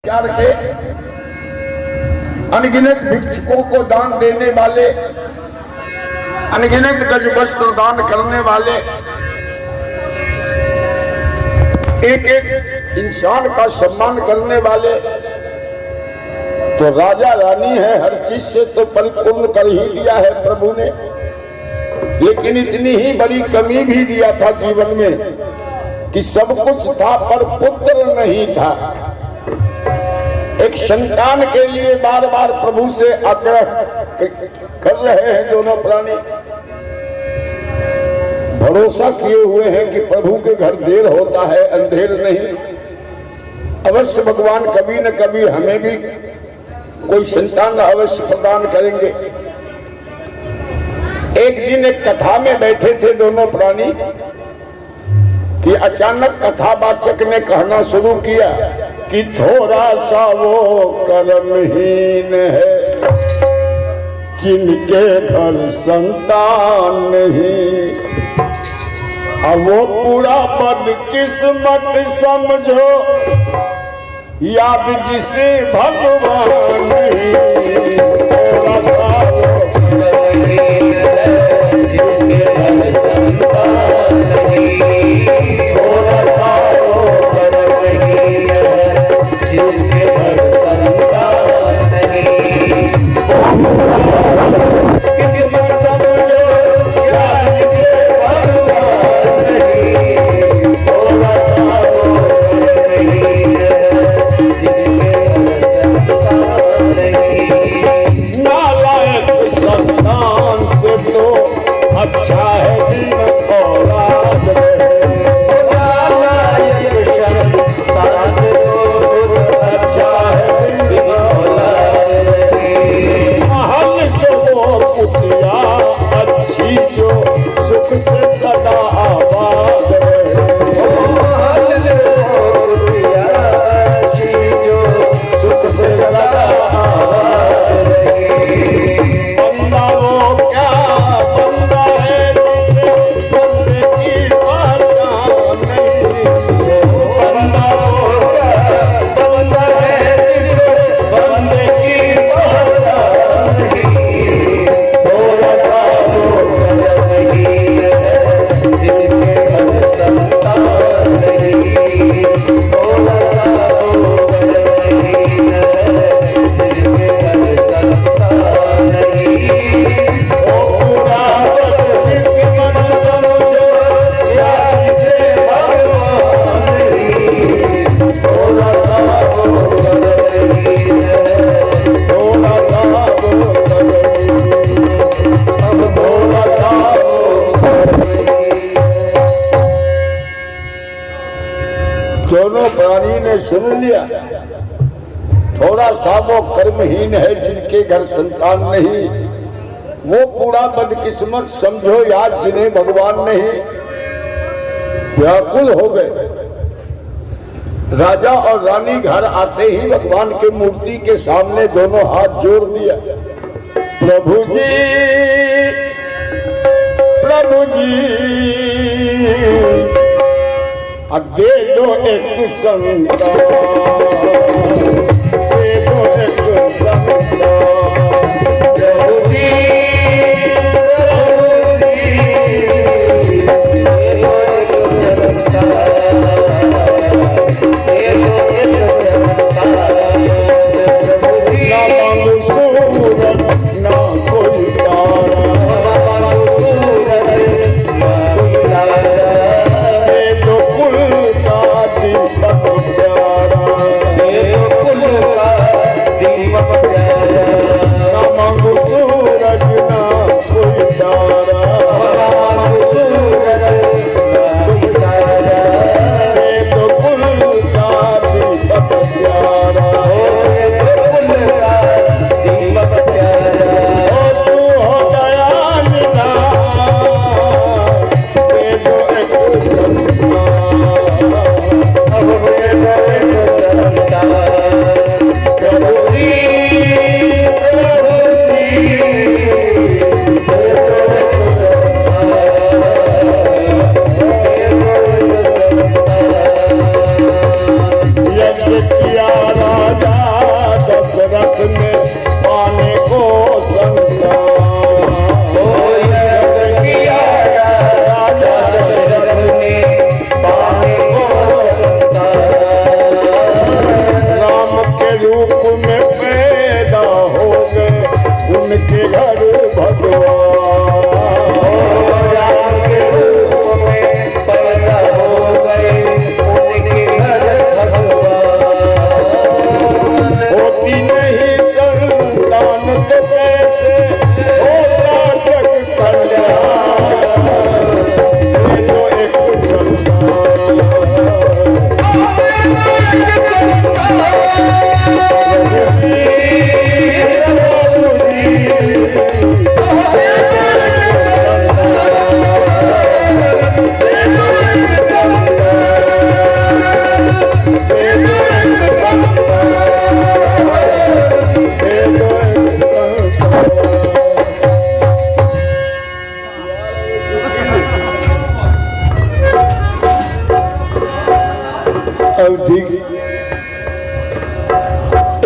विचार के अनगिनत भिक्षुकों को दान देने वाले, अनगिनत गज वस्त्र दान करने वाले, एक एक इंसान का सम्मान करने वाले, तो राजा रानी है, हर चीज से तो परिपूर्ण कर ही दिया है प्रभु ने। लेकिन इतनी ही बड़ी कमी भी दिया था जीवन में कि सब कुछ था पर पुत्र नहीं था। एक संतान के लिए बार बार प्रभु से आग्रह कर रहे हैं दोनों प्राणी। भरोसा किए हुए हैं कि प्रभु के घर देर होता है, अंधेर नहीं। अवश्य भगवान कभी न कभी हमें भी कोई संतान अवश्य प्रदान करेंगे। एक दिन एक कथा में बैठे थे दोनों प्राणी कि अचानक कथावाचक ने कहना शुरू किया कि थोड़ा सा वो कर्महीन है जिनके घर संतान नहीं, अब वो पूरा बदकिस्मत समझो याद जिसे भगवान नहीं। थोड़ा सा वो कर्महीन है जिनके घर संतान नहीं, थोड़ा सा वो कर्महीन है जिनके घर संतान नहीं। किस्मत समझो याद जिसे भगवान नहीं, थोड़ा सा वो कर्महीन है जिनके घर संतान नहीं। नालायक संतान से तो अच्छा है दिन औलाद रहे, नालायक संतान से तो अच्छा है दिन औलाद रहे। महल से वो कुटिया अच्छी जो सुख से सदा आबाद रहे, महल से वो कुटिया अच्छी जो सुख से सदा आबाद रहे। बंदा वो क्या बंदा है जिसे बंदे की पहचान नहीं, बंदा वो क्या बंदा है जिसे बंदे की पहचान नहीं। थोड़ा सा वो कर्महीन है जिसके घर संतान नहीं, थोड़ा सा वो कर्महीन है जिसके घर संतान नहीं। ओ पूरा बदकिस्मत समझो याद जिसे भगवान नहीं, थोड़ा सा वो कर्महीन है, थोड़ा सा वो कर्महीन, अब थोड़ा सा वो कर्महीन है। दोनों प्राणी ने सुन लिया, थोड़ा सा वो कर्महीन है जिनके घर संतान नहीं, वो पूरा बदकिस्मत समझो याद जिन्हें भगवान नहीं। व्याकुल हो गए। राजा और रानी घर आते ही भगवान के मूर्ति के सामने दोनों हाथ जोड़ दिया। प्रभु जी, प्रभु जी, अब दे दो एक संतान, दे दो एक संतान। प्रभु जी, प्रभु जी, दे दो एक संतान, दे दो एक संतान। ना मांगो सूरज ना कोई तारा, ना मांगो सूरज ना कोई तारा, दे दो कुल का दीपक प्यारा, दे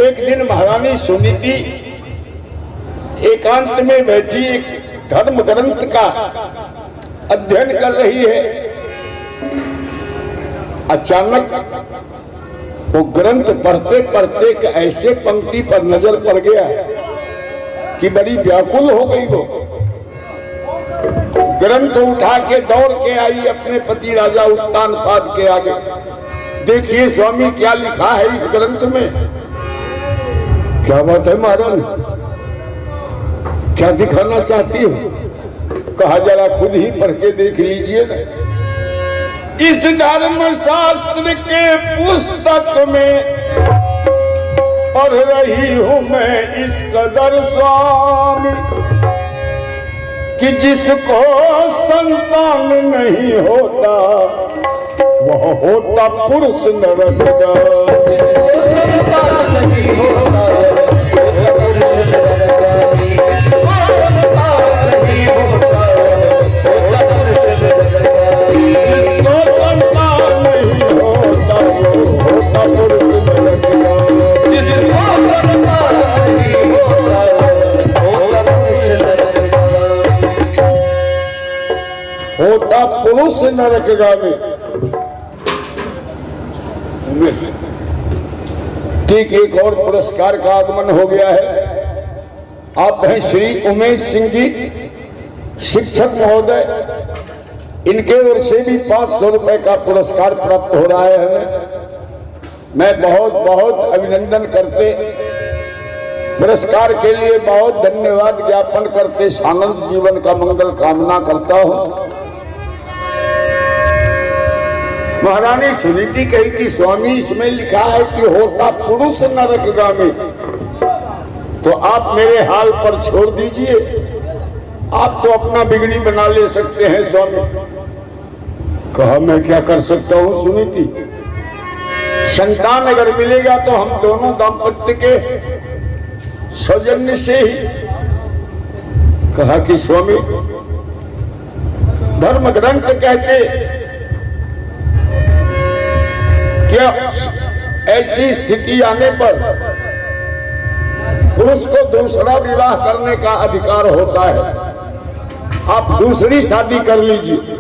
एक दिन महारानी सुनीति एकांत में बैठी एक धर्म ग्रंथ का अध्ययन कर रही है। अचानक वो ग्रंथ पढ़ते पढ़ते एक ऐसे पंक्ति पर नजर पड़ गया कि बड़ी व्याकुल हो गई। वो ग्रंथ उठा के दौड़ के आई अपने पति राजा उत्तानपाद के आगे। देखिए स्वामी क्या लिखा है इस ग्रंथ में। क्या बात है महारानी, क्या दिखाना चाहती हो? कहा जरा खुद ही पढ़ के देख लीजिए ना। इस धर्म शास्त्र के पुस्तक में पढ़ रही हूं मैं इस कदर स्वामी कि जिसको संतान नहीं होता वह होता पुरुष नरक होता पुरुष नरकगामी। ठीक एक और पुरस्कार का आगमन हो गया है। आप हैं श्री उमेश सिंह जी, शिक्षक महोदय। इनके ओर से भी 500 रुपए का पुरस्कार प्राप्त हो रहा है हमें। मैं बहुत बहुत अभिनंदन करते, पुरस्कार के लिए बहुत धन्यवाद ज्ञापन करते, आनंद जीवन का मंगल कामना करता हूं। महारानी सुनीति कही कि स्वामी इसमें लिखा है कि होता पुरुष नरकगामी, तो आप मेरे हाल पर छोड़ दीजिए, आप तो अपना बिगड़ी बना ले सकते हैं स्वामी। कहा मैं क्या कर सकता हूं सुनीति, संतान अगर मिलेगा तो हम दोनों दाम्पत्य के सौजन्य से ही। कहा कि स्वामी धर्म ग्रंथ कहते क्या ऐसी स्थिति आने पर पुरुष को दूसरा विवाह करने का अधिकार होता है, आप दूसरी शादी कर लीजिए।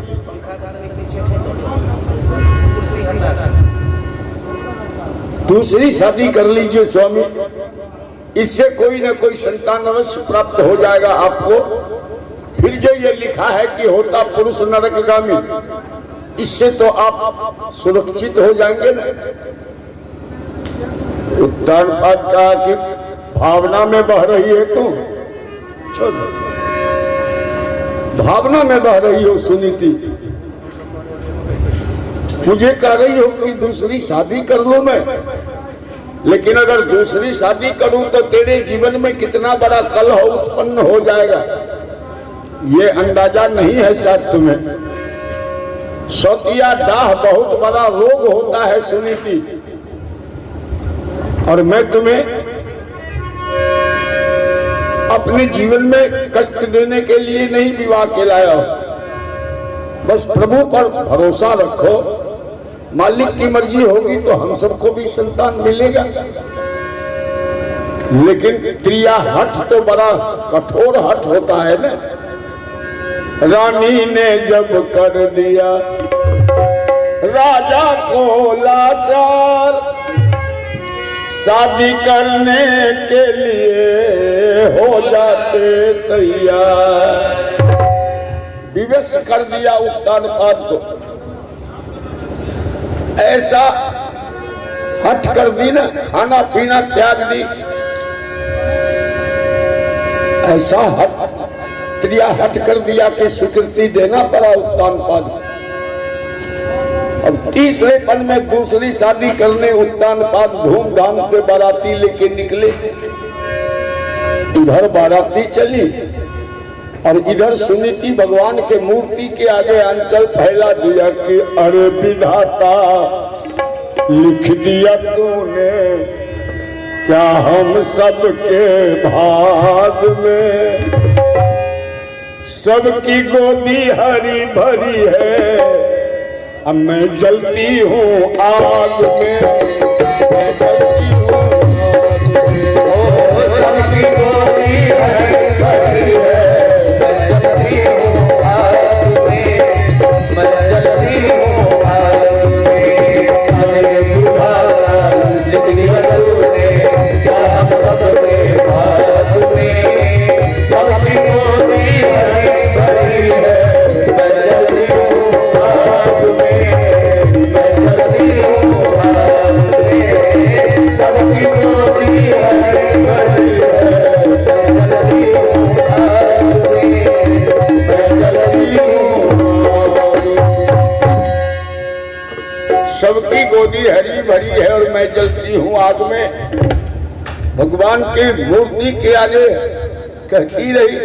दूसरी शादी कर लीजिए स्वामी, इससे कोई ना कोई संतान अवश्य प्राप्त हो जाएगा आपको। फिर जो ये लिखा है कि होता पुरुष नरकगामी, इससे तो आप सुरक्षित हो जाएंगे ना। उत्तानपाद कहा कि भावना में बह रही है तुम, चलो भावना में बह रही हो सुनीति। मुझे कह रही हो कि दूसरी शादी कर लूं मैं, लेकिन अगर दूसरी शादी करूं तो तेरे जीवन में कितना बड़ा कलह उत्पन्न हो जाएगा, ये अंदाजा नहीं है शायद तुम्हें। सौतिया दाह बहुत बड़ा रोग होता है सुनीति, और मैं तुम्हें अपने जीवन में कष्ट देने के लिए नहीं विवाह के लाया हूं। बस प्रभु पर भरोसा रखो, मालिक की मर्जी होगी तो हम सबको भी संतान मिलेगा। लेकिन क्रिया हठ तो बड़ा कठोर हठ होता है ना। रानी ने जब कर दिया राजा को लाचार, शादी करने के लिए हो जाते तैयार। विवश कर दिया उत्तानपाद को, ऐसा हट कर दी ना, खाना पीना त्याग दी, ऐसा क्रिया हट कर दिया कि स्वीकृति देना पड़ा उत्तानपाद। अब तीसरे पल में दूसरी शादी करने उत्तानपाद धूमधाम से बाराती लेके निकले। इधर बाराती चली और इधर सुनीति भगवान के मूर्ति के आगे अंचल फैला दिया कि अरे विधाता लिख दिया तूने क्या हम सबके भाग में, सबकी गोदी हरी भरी है, अब मैं जलती हूँ आग में, मैं जलती हूँ। सबकी गोदी हरी भरी है और मैं जलती हूँ आग में। भगवान की मूर्ति के आगे कहती रही।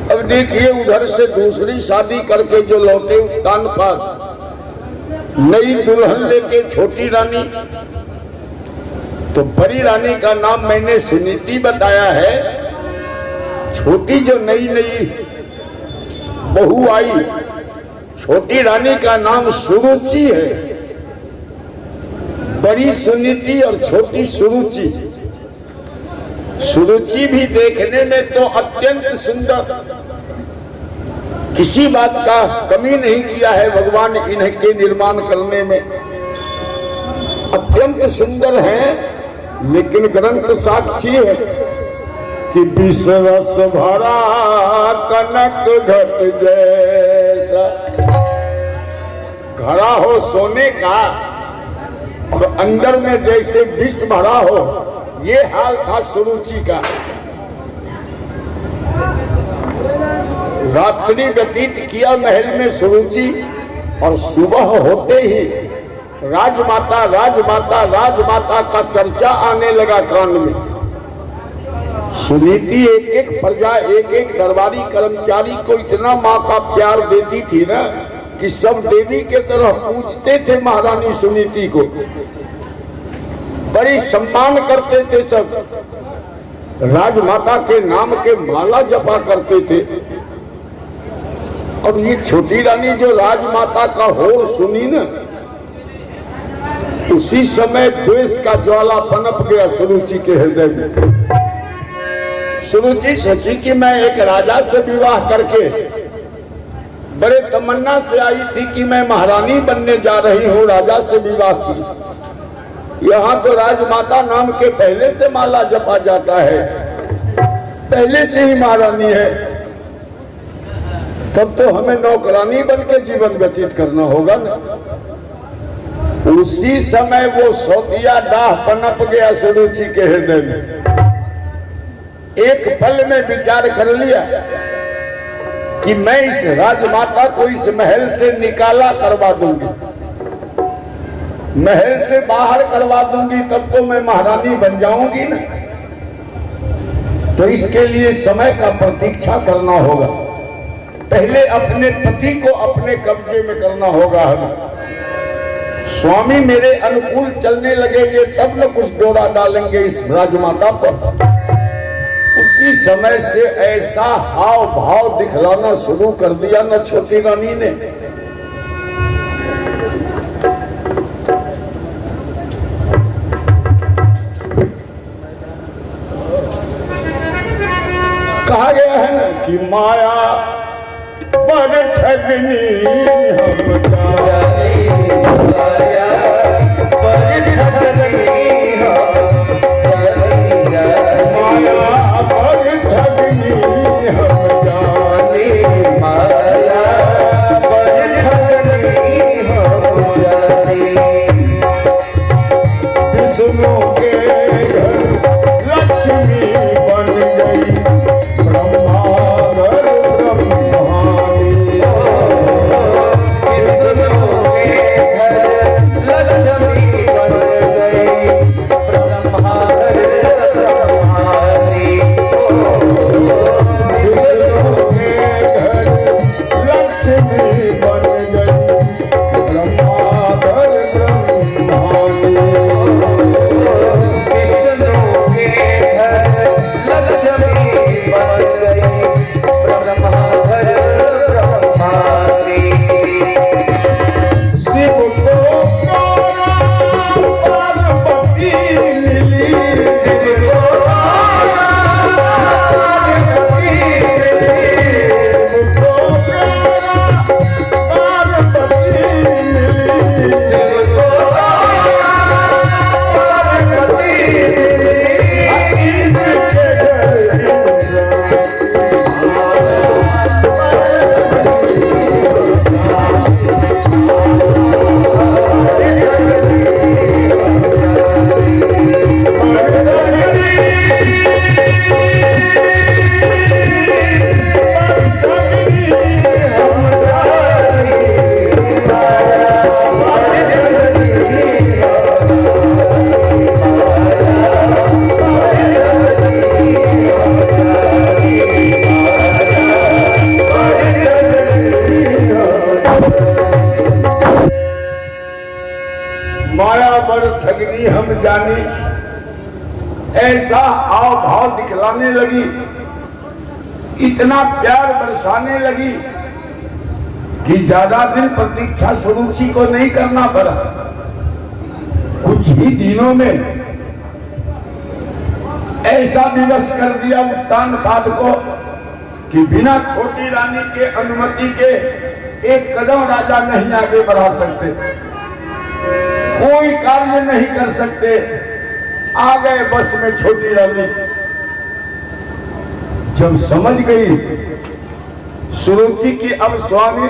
अब देखिए उधर से दूसरी शादी करके जो लौटे उत्तान पर, नई दुल्हन लेके छोटी रानी। तो बड़ी रानी का नाम मैंने सुनीति बताया है। छोटी जो नई नई बहू आई, छोटी रानी का नाम सुरुचि है। बड़ी सुनीति और छोटी सुरुचि। सुरुचि भी देखने में तो अत्यंत सुंदर, किसी बात का कमी नहीं किया है भगवान इनके निर्माण करने में। अत्यंत सुंदर है, लेकिन ग्रंथ साक्षी है कि विश्वस भरा कनक घट जैसा। घड़ा हो सोने का और अंदर में जैसे विष भरा हो, ये हाल था सुरुचि का। रात्रि व्यतीत किया महल में सुरुचि, और सुबह होते ही राजमाता राजमाता राजमाता का चर्चा आने लगा कान में। सुनीति एक एक प्रजा, एक एक दरबारी कर्मचारी को इतना माँ का प्यार देती थी ना कि सब देवी के तरह पूछते थे महारानी सुनीति को। बड़ी सम्मान करते थे सब। राजमाता के नाम के माला जपा करते थे। अब ये छोटी रानी जो राजमाता का होर सुनी ना, उसी समय द्वेष का ज्वाला पनप गया सुरुचि के हृदय में। सुरुचि सोची कि मैं एक राजा से विवाह करके बड़े तमन्ना से आई थी कि मैं महारानी बनने जा रही हूँ, राजा से विवाह की। यहाँ तो राजमाता नाम के पहले से माला जपा जाता है, पहले से ही महारानी है। तब तो हमें नौकरानी बन के जीवन व्यतीत करना होगा ना। उसी समय वो सौतिया डाह पनप गया सुरुचि के हृदय में। एक पल में विचार कर लिया कि मैं इस राजमाता को इस महल से निकाला करवा दूंगी, महल से बाहर करवा दूंगी, तब तो मैं महारानी बन जाऊंगी ना। तो इसके लिए समय का प्रतीक्षा करना होगा। पहले अपने पति को अपने कब्जे में करना होगा। हमें स्वामी मेरे अनुकूल चलने लगेंगे तब न कुछ डोरा डालेंगे इस राजमाता पर। उसी समय से ऐसा हाव भाव दिखलाना शुरू कर दिया न छोटी रानी ने। कहा गया है ना कि माया पर ठगनी हम जाने, माया पर ठगनी हम जाने, माया पर ठगनी हम जाने, माया पर ठगनी हम जाने। विष्णु के घर लक्ष्मी बन गई, इतनी हम जानी, ऐसा आव भाव दिखलाने लगी, इतना प्यार बरसाने लगी कि ज्यादा दिन प्रतीक्षा सुरुचि को नहीं करना पड़ा। कुछ ही दिनों में ऐसा विवश कर दिया उत्तानपाद को कि बिना छोटी रानी के अनुमति के एक कदम राजा नहीं आगे बढ़ा सकते, कोई कार्य नहीं कर सकते। आ गए बस में छोटी रानी। जब समझ गई सुरुचि की अब स्वामी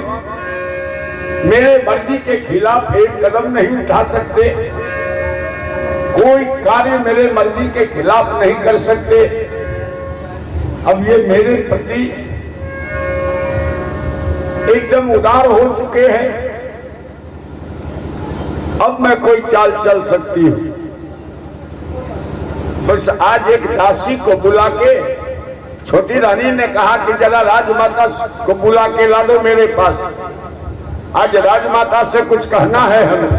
मेरे मर्जी के खिलाफ एक कदम नहीं उठा सकते, कोई कार्य मेरे मर्जी के खिलाफ नहीं कर सकते, अब ये मेरे प्रति एकदम उदार हो चुके हैं, अब मैं कोई चाल चल सकती हूं। बस आज एक दासी को बुला के छोटी रानी ने कहा कि जरा राजमाता को बुला के ला दो मेरे पास, आज राजमाता से कुछ कहना है हमें।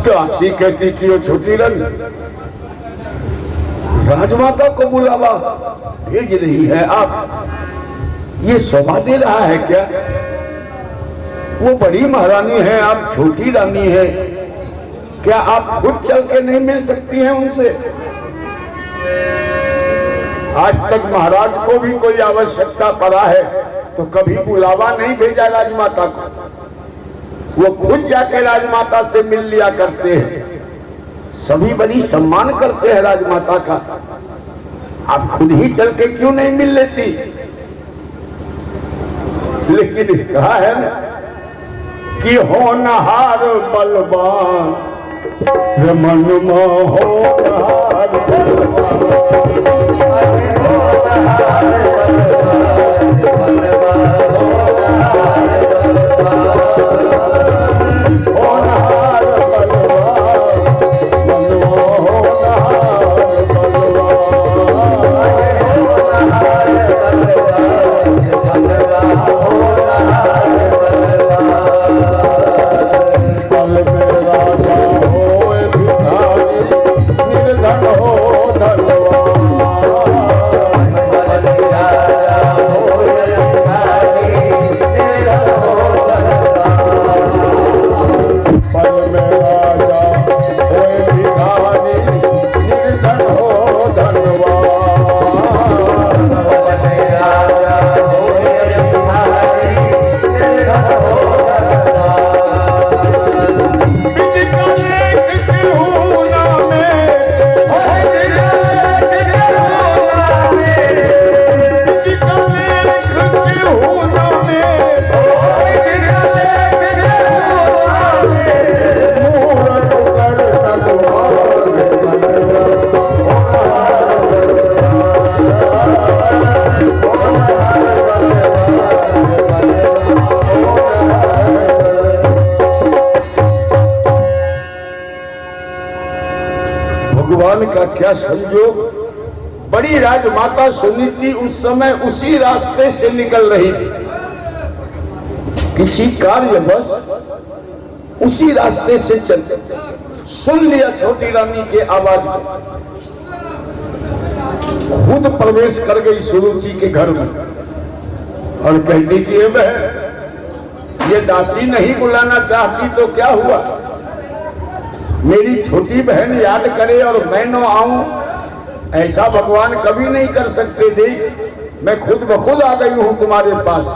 दासी कहती कि वो छोटी रानी राजमाता को बुलावा भेज रही है, आप ये शोभा दे रहा है क्या? वो बड़ी महारानी है, आप छोटी रानी है, क्या आप खुद चल के नहीं मिल सकती हैं उनसे? आज तक महाराज को भी कोई आवश्यकता पड़ा है तो कभी बुलावा नहीं भेजा राजमाता को, वो खुद जाके राजमाता से मिल लिया करते हैं, सभी बड़ी सम्मान करते हैं राजमाता का, आप खुद ही चल के क्यों नहीं मिल लेती? लेकिन कहा है ना कि होनहार बलवान मन होनहार का क्या संयोग, बड़ी राजमाता सुनीति उस समय उसी रास्ते से निकल रही थी, किसी कार्यवश उसी रास्ते से चल, सुन लिया छोटी रानी के आवाज को, खुद प्रवेश कर गई सुरुचि के घर में और कहती कि ये बहन, ये दासी नहीं बुलाना चाहती तो क्या हुआ, मेरी छोटी बहन याद करे और मैं न आऊं, ऐसा भगवान कभी नहीं कर सकते। देख मैं खुद ब खुद आ गई हूं तुम्हारे पास।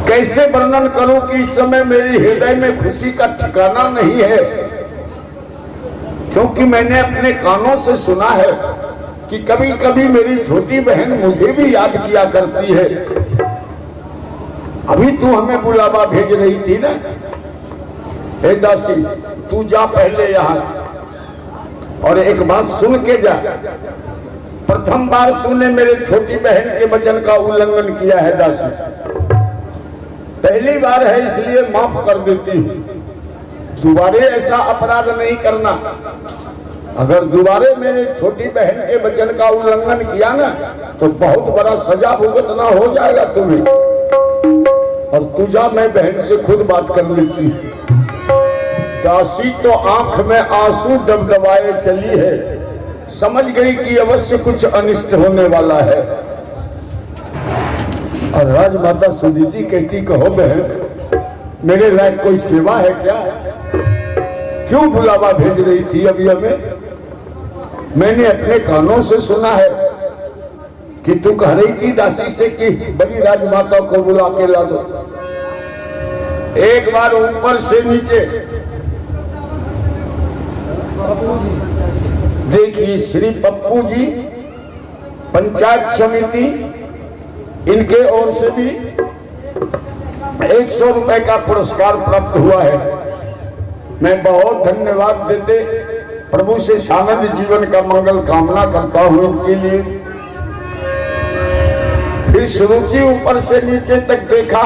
कैसे वर्णन करूं कि इस समय मेरे हृदय में खुशी का ठिकाना नहीं है, क्योंकि मैंने अपने कानों से सुना है कि कभी कभी मेरी छोटी बहन मुझे भी याद किया करती है। अभी तू हमें बुलावा भेज रही थी ना, हे दासी तू जा पहले यहां से और एक बात सुन के जा। प्रथम बार तूने मेरे छोटी बहन के वचन का उल्लंघन किया है दासी, पहली बार है इसलिए माफ कर देती हूं, दोबारे ऐसा अपराध नहीं करना। अगर दोबारे मेरे छोटी बहन के वचन का उल्लंघन किया ना तो बहुत बड़ा सजा भुगतना हो जाएगा तुम्हें। और तुझा मैं बहन से खुद बात कर लेती। दासी तो आंख में आंसू डबडबाए चली है, समझ गई कि अवश्य कुछ अनिष्ट होने वाला है। और राजमाता सुनीति कहती, कहो बहन, मेरे लायक कोई सेवा है क्या? क्यों बुलावा भेज रही थी अभी हमें? मैंने अपने कानों से सुना है कि तू कह रही थी दासी से कि बड़ी राजमाता को बुला के ला दो। एक बार ऊपर से नीचे देखिए, श्री पप्पू जी पंचायत समिति, इनके ओर से भी 100 रुपए का पुरस्कार प्राप्त हुआ है। मैं बहुत धन्यवाद देते प्रभु से सानंद जीवन का मंगल कामना करता हूं उनके लिए। फिर सुरुचि ऊपर से नीचे तक देखा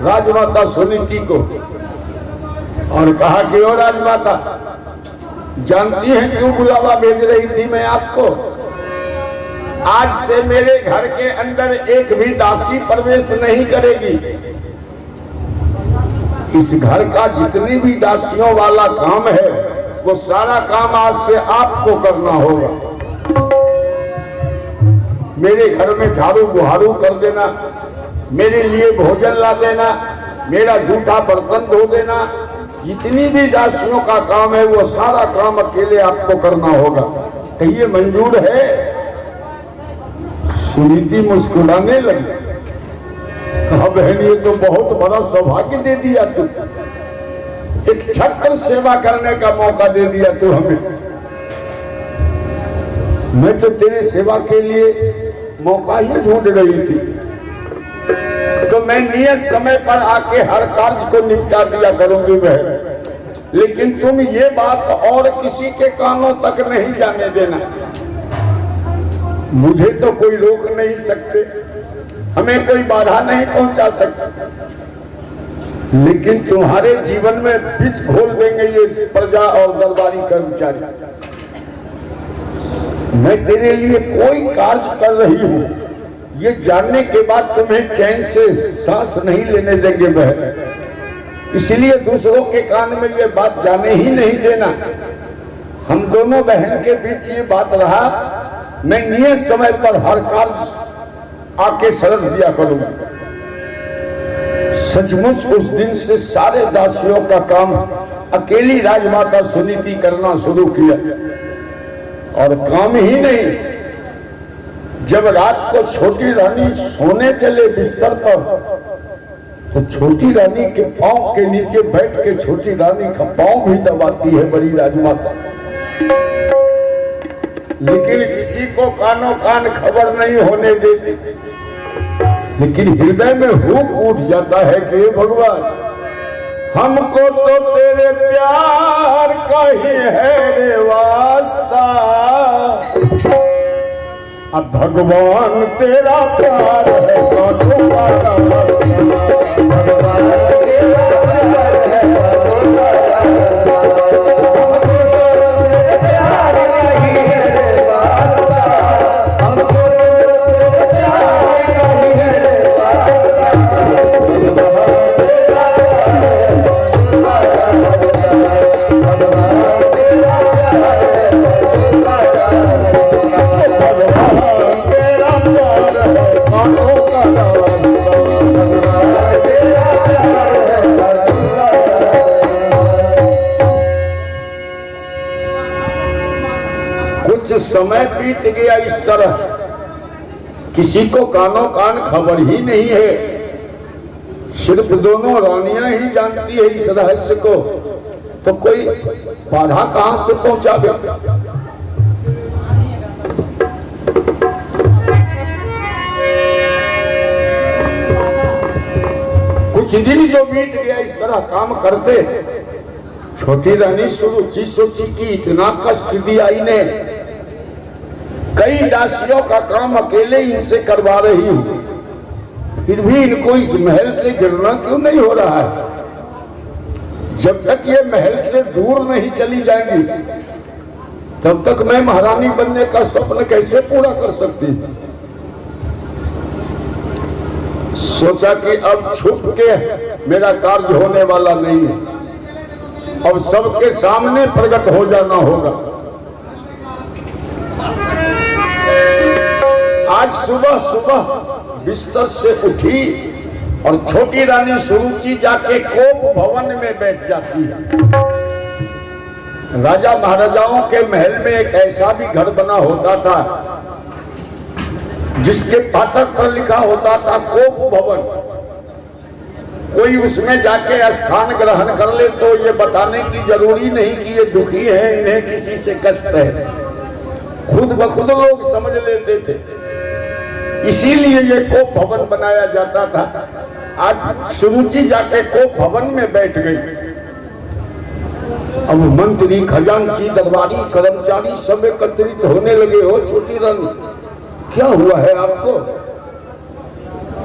राजमाता सुनीति को और कहा कि ओ राजमाता, जानती हैं क्यों बुलावा भेज रही थी मैं आपको? आज से मेरे घर के अंदर एक भी दासी प्रवेश नहीं करेगी। इस घर का जितनी भी दासियों वाला काम है वो सारा काम आज से आपको करना होगा। मेरे घर में झाड़ू बुहारू कर देना, मेरे लिए भोजन ला देना, मेरा जूठा बर्तन धो देना, जितनी भी दासियों का काम है वो सारा काम अकेले आपको करना होगा। कहिए मंजूर है? सुनीति मुस्कुराने लगी, कहा बहन ये तो बहुत बड़ा सौभाग्य दे दिया तू, एक छत्र सेवा करने का मौका दे दिया तू हमें। मैं तो तेरे सेवा के लिए मौका ही ढूंढ रही थी, तो मैं नियत समय पर आके हर कार्य को निपटा दिया करूंगी बहन, लेकिन तुम ये बात और किसी के कानों तक नहीं जाने देना। मुझे तो कोई रोक नहीं सकते, हमें कोई बाधा नहीं पहुंचा सकता, लेकिन तुम्हारे जीवन में विष घोल देंगे ये प्रजा और दरबारी कर्मचारी। मैं तेरे लिए कोई कार्य कर रही हूं ये जानने के बाद तुम्हें चैन से सांस नहीं लेने देंगे बहन। इसलिए दूसरों के कान में ये बात जाने ही नहीं देना। हम दोनों बहन के बीच ये बात रहा, मैं नियत समय पर हर कार्य आके शरण दिया करूंगा। सचमुच उस दिन से सारे दासियों का काम अकेली राजमाता सुनीति करना शुरू किया। और काम ही नहीं, जब रात को छोटी रानी सोने चले बिस्तर पर तो छोटी रानी के पांव के नीचे बैठ के छोटी रानी का पांव भी दबाती है बड़ी राजमाता, लेकिन किसी को कानों कान खबर नहीं होने देती। लेकिन हृदय में हुक उठ जाता है कि हे भगवान, हमको तो तेरे प्यार का ही है रे वास्ता, अब भगवान तेरा प्यार है कानों का रास्ता, भगवान तेरा प्यार है कानों का समय बीत गया इस तरह, किसी को कानों कान खबर ही नहीं है। सिर्फ दोनों रानियां ही जानती है इस रहस्य को, तो कोई बाधा कहां से पहुंचावे। कुछ दिन जो बीत गया इस तरह काम करते, छोटी रानी सुरुचि सोची कि इतना कष्ट दिया इन्हें, कई दासियों का काम अकेले इनसे करवा रही हूं, फिर भी इनको इस महल से गिरना क्यों नहीं हो रहा है। जब तक ये महल से दूर नहीं चली जाएंगी तब तक मैं महारानी बनने का स्वप्न कैसे पूरा कर सकती। सोचा कि अब छुप के मेरा कार्य होने वाला नहीं है, अब सबके सामने प्रकट हो जाना होगा। आज सुबह सुबह बिस्तर से उठी और छोटी रानी सुरुचि जाके कोप भवन में बैठ जाती है। राजा महाराजाओं के महल में एक ऐसा भी घर बना होता था जिसके फाटक पर लिखा होता था कोप भवन। कोई उसमें जाके स्थान ग्रहण कर ले तो ये बताने की जरूरी नहीं कि ये दुखी है, इन्हें किसी से कष्ट है, खुद ब खुद लोग समझ लेते थे। इसीलिए ये कोप भवन बनाया जाता था। आज सुरुचि जाके कोप भवन में बैठ गई। अब मंत्री, खजांची, दरबारी, कर्मचारी सब एकत्रित होने लगे। हो छोटी रानी, क्या हुआ है आपको?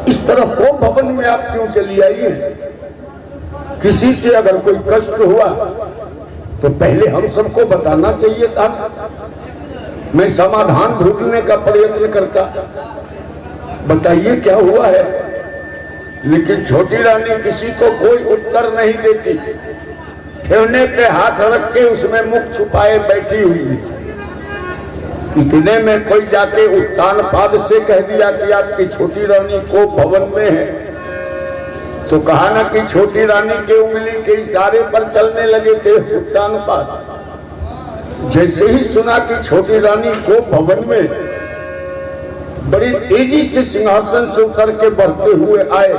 इस तरह कोप भवन में आप क्यों चली आई है? किसी से अगर कोई कष्ट हुआ तो पहले हम सबको बताना चाहिए था। मैं समाधान ढूंढने का प्रयत्न करता। बताइए क्या हुआ है? लेकिन छोटी रानी किसी को कोई उत्तर नहीं देती। ठेवने पे हाथ रख के उसमें मुख छुपाए बैठी हुई। इतने में कोई जाके उत्तान पाद से कह दिया कि आपकी छोटी रानी को भवन में है। तो कहा ना कि छोटी रानी के उंगली के इशारे पर चलने लगे थे उत्तान पाद। जैसे ही सुना कि छोटी रानी को भवन में, बड़ी तेजी से सिंहासन से उतर के बढ़ते हुए आए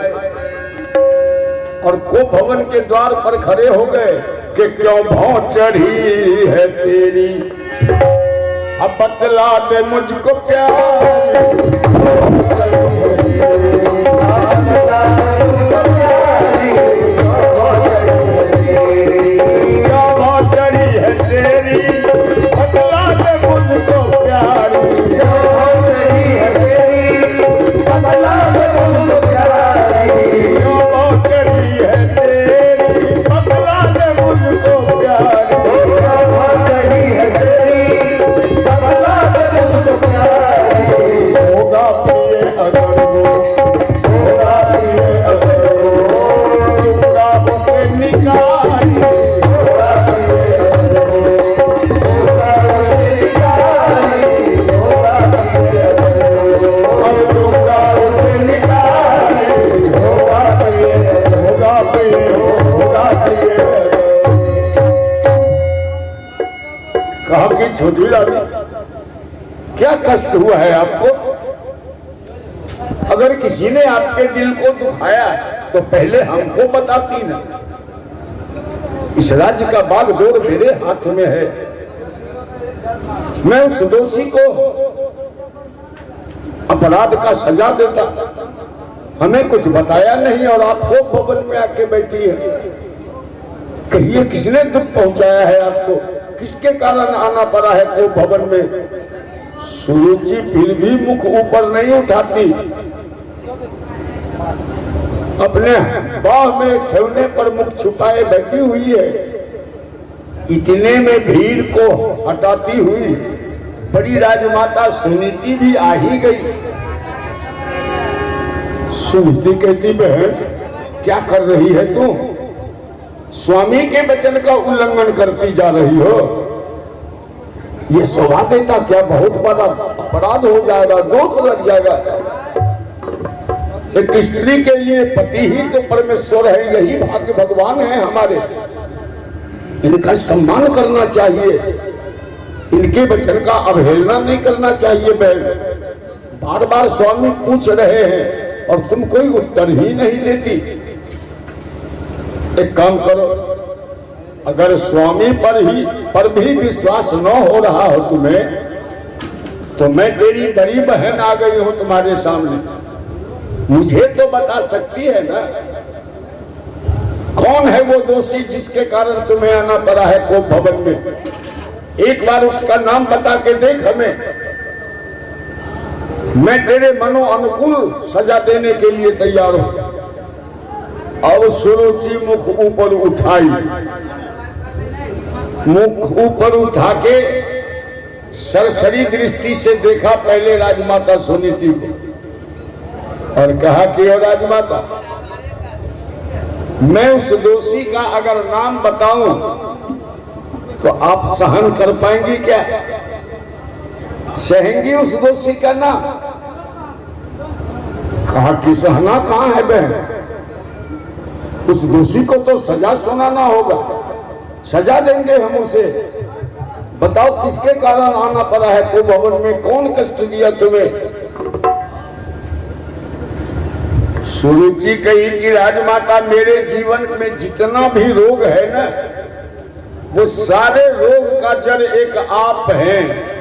और को भवन के द्वार पर खड़े हो गए कि क्यों भौं चढ़ी है तेरी, अब बतला दे मुझको प्यार। क्यों भौं चढ़ी है तेरी, बतला दे मुझको प्यार। छोटी रानी, क्या कष्ट हुआ है आपको? अगर किसी ने आपके दिल को दुखाया तो पहले हमको बताती ना। इस राज्य का बागडोर मेरे हाथ में है। मैं उस दोषी को अपराध का सजा देता। हमें कुछ बताया नहीं और आपको भवन में आके बैठी है। कहिए किसने दुख पहुंचाया है आपको? किसके कारण आना पड़ा है को भवन में? सुरुचि फिर भी मुख ऊपर नहीं उठाती। अपने बाह में ठेवने पर मुख छुपाए बैठी हुई है। इतने में भीड़ को हटाती हुई बड़ी राजमाता सुनीति भी आ ही गई। सुनीति कहती, बहन क्या कर रही है तू? स्वामी के वचन का उल्लंघन करती जा रही हो। ये शोभा देता क्या? बहुत बड़ा अपराध हो जाएगा, दोष लग जाएगा। एक स्त्री के लिए पति ही तो परमेश्वर है, यही भाग्य भगवान है हमारे। इनका सम्मान करना चाहिए, इनके वचन का अवहेलना नहीं करना चाहिए। बहन बार बार स्वामी पूछ रहे हैं और तुम कोई उत्तर ही नहीं देती। एक काम करो, अगर स्वामी पर भी विश्वास न हो रहा हो तुम्हें, तो मैं तेरी बड़ी बहन आ गई हूं तुम्हारे सामने। मुझे तो बता सकती है ना, कौन है वो दोषी जिसके कारण तुम्हें आना पड़ा है कोप भवन में? एक बार उसका नाम बता के देख हमें। मैं तेरे मनो अनुकूल सजा देने के लिए तैयार हूं। और सुरुचि मुख ऊपर उठाई, मुख ऊपर उठा के सरसरी दृष्टि से देखा पहले राजमाता सुनीति को। और कहा कि ओ राजमाता, मैं उस दोषी का अगर नाम बताऊं तो आप सहन कर पाएंगी क्या? सहेंगी उस दोषी का नाम? कहा कि सहना कहां है बहन, उस दोषी को तो सजा सुनाना होगा, सजा देंगे हम उसे। बताओ किसके कारण आना पड़ा है तो भवन में, कौन कष्ट दिया तुम्हें? सुरुचि कही कि राजमाता, मेरे जीवन में जितना भी रोग है ना, वो सारे रोग का जड़ एक आप हैं।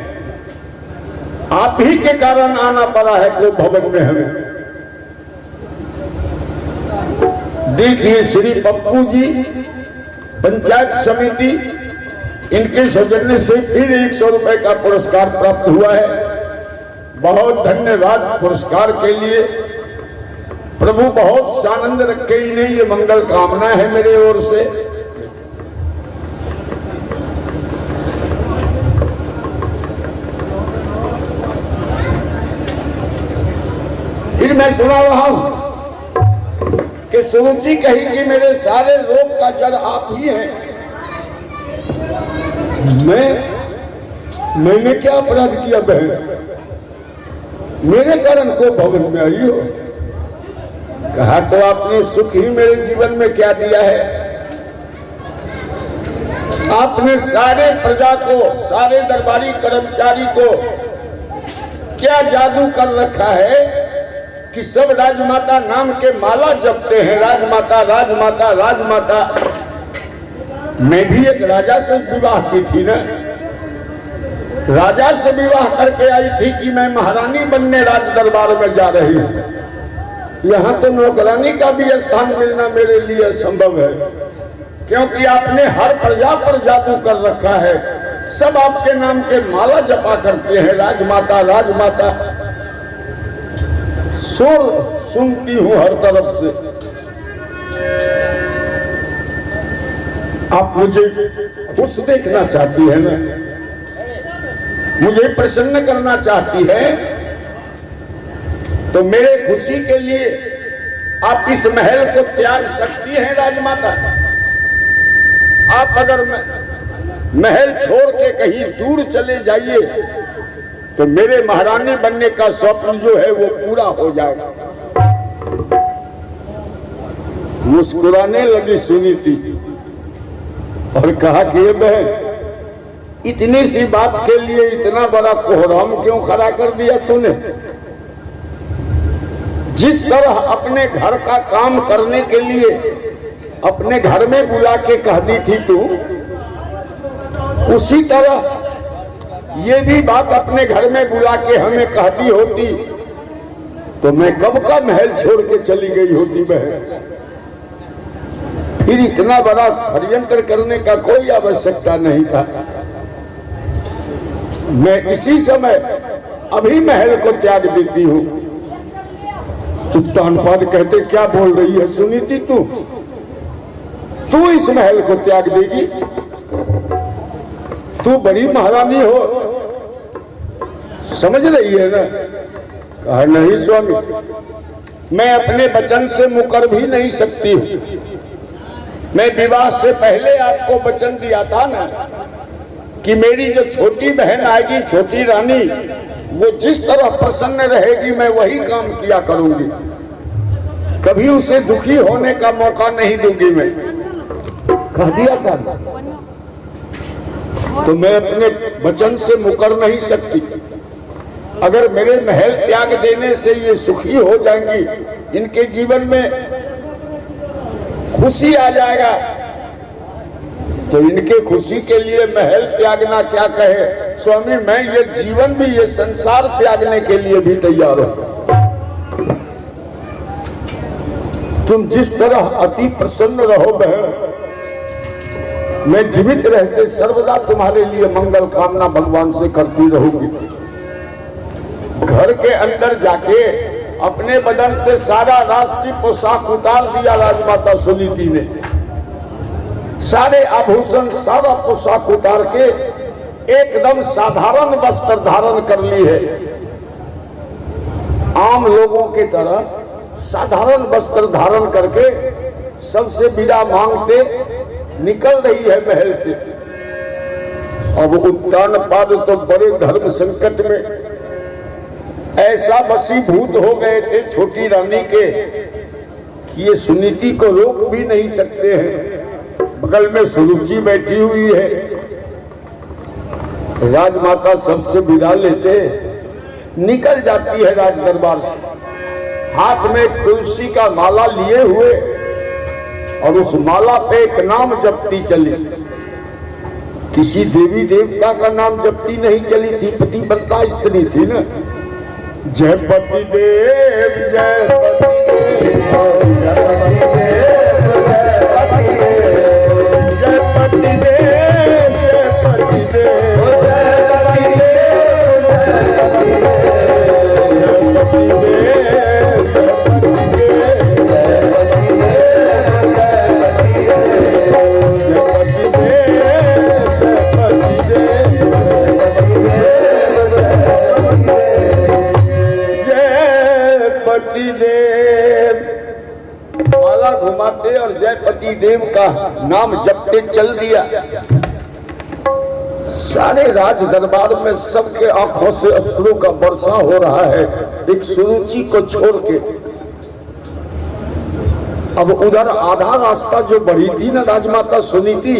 आप ही के कारण आना पड़ा है को भवन में हमें। देखिए श्री पप्पू जी पंचायत समिति, इनके सौजन्य से फिर 100 रुपए का पुरस्कार प्राप्त हुआ है। बहुत धन्यवाद पुरस्कार के लिए। प्रभु बहुत सानंद रखे, इन्हें ये मंगल कामना है मेरे ओर से। फिर मैं सुना रहा हूं कि सुरुचि कही कि मेरे सारे रोग का जड़ आप ही हैं। मैंने क्या अपराध किया बहन, मेरे कारण को भवन में आई हो? कहा तो आपने सुख ही मेरे जीवन में क्या दिया है? आपने सारे प्रजा को, सारे दरबारी कर्मचारी को क्या जादू कर रखा है कि सब राजमाता नाम के माला जपते हैं, राजमाता राजमाता राजमाता। मैं भी एक राजा से विवाह की थी ना, राजा से विवाह करके आई थी कि मैं महारानी बनने राज दरबार में जा रही हूं। यहाँ तो नौकरानी का भी स्थान मिलना मेरे लिए संभव है, क्योंकि आपने हर प्रजा पर जादू कर रखा है। सब आपके नाम के माला जपा करते हैं, राजमाता राजमाता। शोर सुनती हूं हर तरफ से। आप मुझे खुश देखना चाहती है ना, मुझे प्रसन्न करना चाहती है, तो मेरे खुशी के लिए आप इस महल को त्याग सकती हैं राजमाता। आप अगर महल छोड़ के कहीं दूर चले जाइए तो मेरे महारानी बनने का स्वप्न जो है वो पूरा हो जाएगा। मुस्कुराने लगी सुनीति और कहा कि ये बहन, इतनी सी बात के लिए इतना बड़ा कोहराम क्यों खड़ा कर दिया तूने? जिस तरह अपने घर का काम करने के लिए अपने घर में बुला के कह दी थी तू, उसी तरह ये भी बात अपने घर में बुला के हमें कह दी होती तो मैं कब का महल छोड़ के चली गई होती बहन। फिर इतना बड़ा षड्यंत्र करने का कोई आवश्यकता नहीं था। मैं इसी समय अभी महल को त्याग देती हूं। उत्तानपाद कहते, क्या बोल रही है सुनीति तू इस महल को त्याग देगी? तू बड़ी महारानी हो, समझ रही है ना? कहा नहीं स्वामी, मैं अपने वचन से मुकर भी नहीं सकती हूं। मैं विवाह से पहले आपको वचन दिया था ना कि मेरी जो छोटी बहन आएगी, छोटी रानी, वो जिस तरह प्रसन्न रहेगी मैं वही काम किया करूंगी, कभी उसे दुखी होने का मौका नहीं दूंगी। मैं कह दिया था, तो मैं अपने वचन से मुकर नहीं सकती। अगर मेरे महल त्याग देने से ये सुखी हो जाएंगी, इनके जीवन में खुशी आ जाएगा, तो इनके खुशी के लिए महल त्यागना क्या कहे। स्वामी, मैं ये जीवन भी, ये संसार त्यागने के लिए भी तैयार हूं। तुम जिस तरह अति प्रसन्न रहो बहन, मैं जीवित रहते सर्वदा तुम्हारे लिए मंगल कामना भगवान से करती रहूंगी। घर के अंदर जाके अपने बदन से सारा राशि पोशाक उतार दिया राजमाता सुनीति ने। सारे आभूषण, सारा पोशाक उतार के एकदम साधारण वस्त्र धारण कर ली है। आम लोगों की तरह साधारण वस्त्र धारण करके सबसे विदा मांगते निकल रही है महल से। अब उत्तानपाद तो बड़े धर्म संकट में ऐसा वशीभूत हो गए थे छोटी रानी के कि ये सुनीति को रोक भी नहीं सकते हैं। बगल में सुरुचि बैठी हुई है। राजमाता सबसे विदा लेते निकल जाती है राज दरबार से, हाथ में एक तुलसी का माला लिए हुए और उस माला पे एक नाम जपती चली। किसी देवी देवता का नाम जपती नहीं चली थी, पतिव्रता स्त्री थी ना। जय पति देव जय पति देव माला घुमाते और जयपति देव का नाम जपते चल दिया। सारे राज दरबार में सबके आंखों से अश्रु का वर्षा हो रहा है, एक सुरुचि को छोड़ के। अब उधर आधा रास्ता जो बढ़ी थी ना राजमाता सुनीति,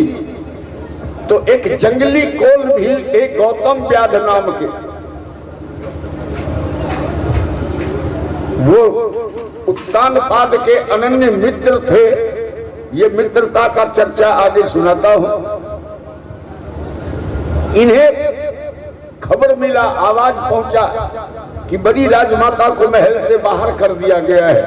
तो एक जंगली कोल भील के गौतम व्याध नाम के वो उत्तानपाद के अनन्य मित्र थे। ये मित्रता का चर्चा आगे सुनाता हूं। इन्हें खबर मिला, आवाज पहुंचा कि बड़ी राजमाता को महल से बाहर कर दिया गया है।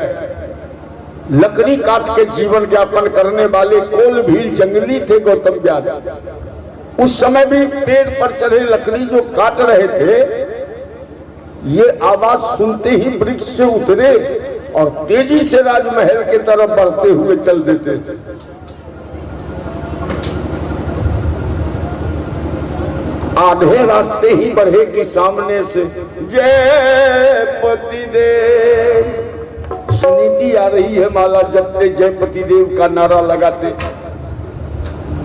लकड़ी काट के जीवन यापन करने वाले कोल भील जंगली थे गौतम व्याध। उस समय भी पेड़ पर चढ़े लकड़ी जो काट रहे थे, ये आवाज सुनते ही वृक्ष से उतरे और तेजी से राजमहल की तरफ बढ़ते हुए चल देते। आधे रास्ते ही बढ़े कि सामने से जय पति देव सुनीति आ रही है। माला जपते जयपति देव का नारा लगाते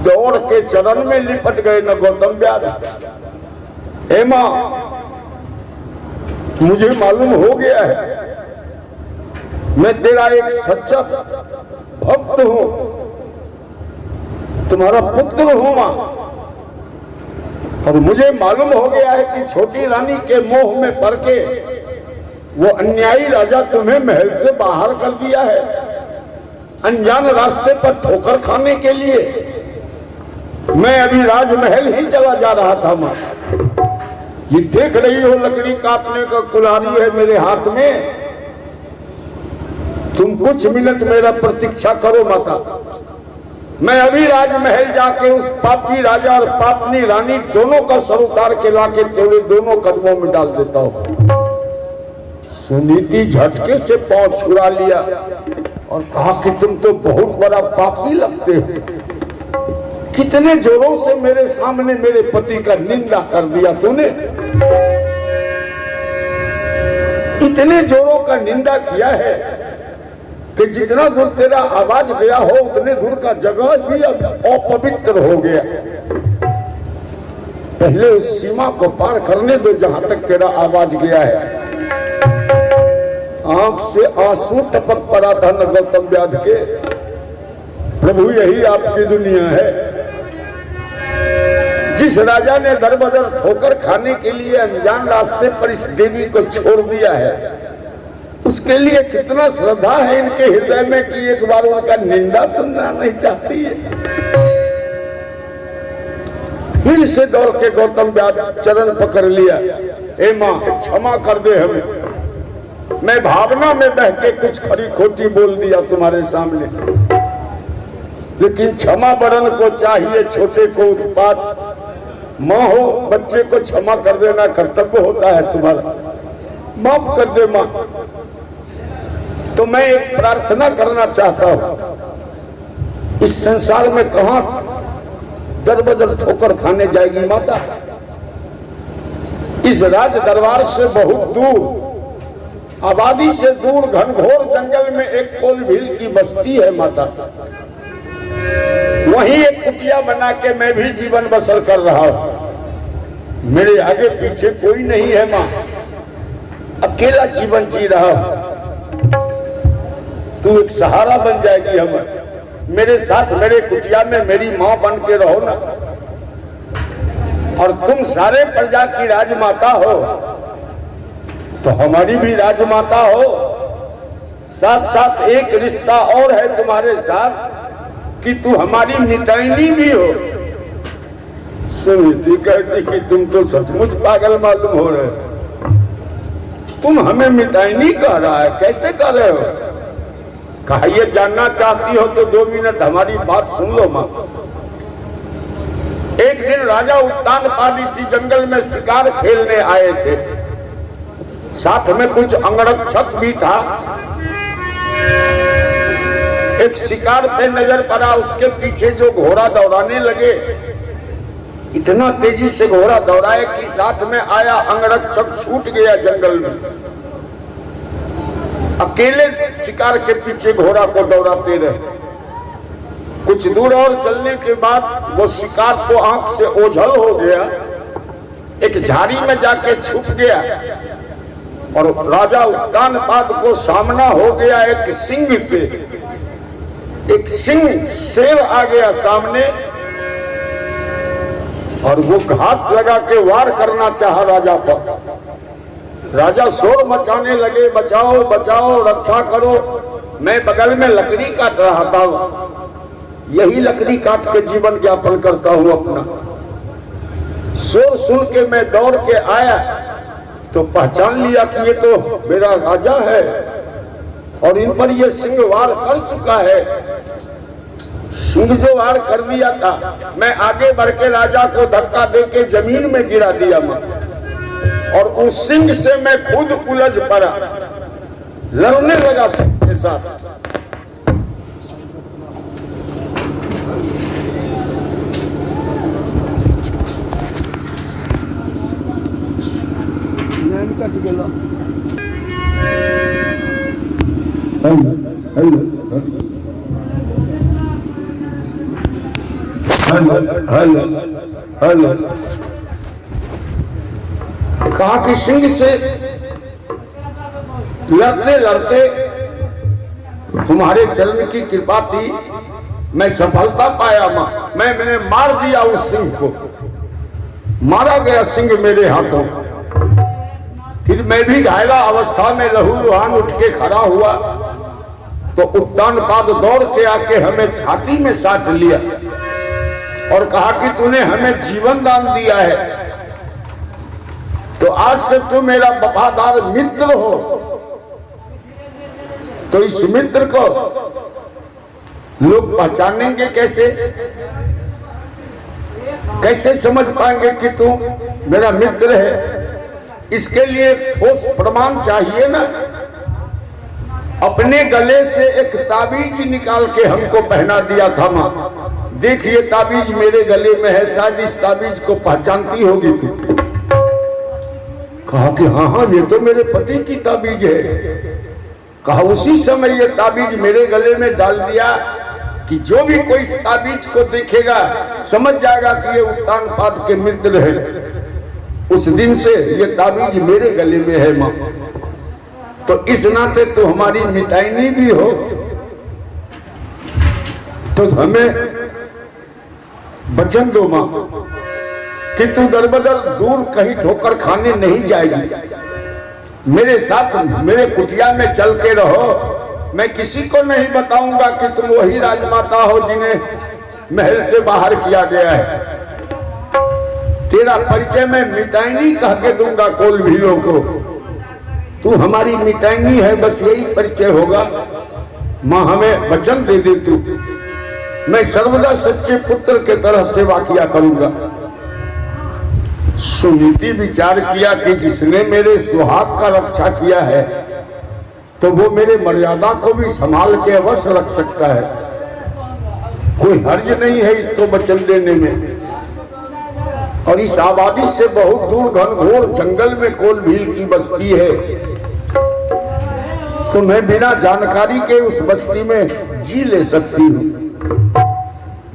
दौड़ के चरण में लिपट गए न गौतम व्याध। हे मां, मुझे मालूम हो गया है मैं तेरा एक सच्चा भक्त हूं, तुम्हारा पुत्र हूं मां। और मुझे मालूम हो गया है कि छोटी रानी के मोह में पड़ के वो अन्यायी राजा तुम्हें महल से बाहर कर दिया है, अनजान रास्ते पर ठोकर खाने के लिए। मैं अभी राजमहल ही चला जा रहा था मां। ये देख रही हो लकड़ी काटने का कुल्हाड़ी है मेरे हाथ में, तुम कुछ मिनट मेरा प्रतीक्षा करो माता। मैं अभी राजमहल जाके उस पापी राजा और पापनी रानी दोनों का सर उतार के लाके तेरे दोनों कदमों में डाल देता हूं। सुनीति झटके से पांव छुड़ा लिया और कहा कि तुम तो बहुत बड़ा पापी लगते हो। कितने जोरों से मेरे सामने मेरे पति का निंदा कर दिया तूने, इतने जोरों का निंदा किया है कि जितना दूर तेरा आवाज गया हो उतने दूर का जगह भी अब अपवित्र हो गया। पहले उस सीमा को पार करने दो जहां तक तेरा आवाज गया है। आंख से आंसू टपक पड़ा था न गौतम व्याध के। प्रभु यही आपकी दुनिया है। जिस राजा ने दर बदर ठोकर खाने के लिए अनजान रास्ते पर इस देवी को छोड़ दिया है, उसके लिए कितना श्रद्धा है इनके हृदय में कि एक बार उनका निंदा सुनना नहीं चाहती है। फिर से दौड़ के गौतम व्याध चरण पकड़ लिया। हे मां, क्षमा कर दे हमें, मैं भावना में बह के कुछ खरी खोटी बोल दिया तुम्हारे सामने, लेकिन क्षमा बड़न को चाहिए, छोटे को उत्पात। मां हो, बच्चे को क्षमा कर देना कर्तव्य होता है तुम्हारा, माफ कर दे मां। तो मैं एक प्रार्थना करना चाहता हूं, इस संसार में कहां दर बदर ठोकर खाने जाएगी माता। इस राज दरबार से बहुत दूर आबादी से दूर घनघोर जंगल में एक कोल भील की बस्ती है माता। वहीं एक कुटिया बना के मैं भी जीवन बसर कर रहा हूं। मेरे आगे पीछे कोई नहीं है माँ, अकेला जीवन जी रहा हूं। तू एक सहारा बन जाएगी हमें, मेरे साथ मेरे कुटिया में मेरी माँ बन के रहो ना। और तुम सारे प्रजा की राजमाता हो तो हमारी भी राजमाता हो। साथ साथ एक रिश्ता और है तुम्हारे साथ कि तू हमारी मिताइनी भी हो। सुनीति कहती कि तुम तो सचमुच पागल मालूम हो रहे हो। तुम हमें मिताइनी कह रहा है, कैसे कह रहे हो? कहा ये जानना चाहती हो तो 2 मिनट हमारी बात सुन लो मां। एक दिन राजा उत्तानपाद इसी जंगल में शिकार खेलने आए थे, साथ में कुछ अंगरक्षक भी था। एक शिकार पे नजर पड़ा, उसके पीछे जो घोड़ा दौड़ाने लगे, इतना तेजी से घोड़ा दौड़ाए कि साथ में आया अंगरक्षक छूट गया जंगल में। अकेले शिकार के पीछे घोड़ा को दौड़ाते रहे। कुछ दूर और चलने के बाद वो शिकार तो आंख से ओझल हो गया, एक झाड़ी में जाके छुप गया और राजा उत्तानपाद को सामना हो गया एक सिंह से। एक सिंह शेर आ गया सामने और वो घात लगा के वार करना चाहा राजा पर। राजा शोर मचाने लगे, बचाओ बचाओ, रक्षा करो। मैं बगल में लकड़ी काट रहा था, यही लकड़ी काट के जीवन यापन करता हूं अपना। शोर सुन के मैं दौड़ के आया तो पहचान लिया कि ये तो मेरा राजा है और इन पर ये सिंह वार कर चुका है। सिंह जो वार कर दिया था, मैं आगे बढ़ के राजा को धक्का दे के जमीन में गिरा दिया मैं, और उस सिंह से मैं खुद उलझ पड़ा, लड़ने लगा सिंह के साथ। कट गया। कहा कि सिंह से लड़ते लड़ते तुम्हारे चरण की कृपा थी, मैं सफलता पाया मां। मैंने मार दिया उस सिंह को, मारा गया सिंह मेरे हाथों। फिर मैं भी घायला अवस्था में लहूलुहान उठ के खड़ा हुआ तो उत्तानपाद दौड़ के आके हमें छाती में साथ लिया और कहा कि तूने हमें जीवन दान दिया है तो आज से तू मेरा वफादार मित्र हो। तो इस मित्र को लोग पहचानेंगे कैसे, कैसे समझ पाएंगे कि तू मेरा मित्र है? इसके लिए ठोस प्रमाण चाहिए ना। अपने गले से एक ताबीज निकाल के हमको पहना दिया था मां। देखिए ताबीज मेरे गले में है, शायद इस ताबीज को पहचानती होगी तू। कहा कि हाँ हाँ ये तो मेरे पति की ताबीज है। कहा उसी समय ये ताबीज मेरे गले में डाल दिया कि जो भी कोई इस ताबीज को देखेगा समझ जाएगा कि ये उत्तानपाद के मित्र है। उस दिन से ये ताबीज मेरे गले में है मां। तो इस नाते तो हमारी मिताइनी भी हो तो हमें वचन दो मां कि तू दरबदर दूर कहीं ठोकर खाने नहीं जाएगी। मेरे साथ मेरे कुटिया में चल के रहो। मैं किसी को नहीं बताऊंगा कि तुम वही राजमाता हो जिन्हें महल से बाहर किया गया है। तेरा परिचय मैं मिताइनी कह के दूंगा कोल भीलों को। तू हमारी मिताइनी है, बस यही परिचय होगा। मां हमें वचन दे दे तू, मैं सर्वदा सच्चे पुत्र के तरह सेवा किया करूंगा। सुनीति विचार किया कि जिसने मेरे सुहाग का रक्षा किया है तो वो मेरे मर्यादा को भी संभाल के अवश्य रख सकता है। कोई हर्ज नहीं है इसको वचन देने में। और इस आबादी से बहुत दूर घनघोर जंगल में कोल भील की बस्ती है। तुम्हें बिना जानकारी के उस बस्ती में जी ले सकती हूँ।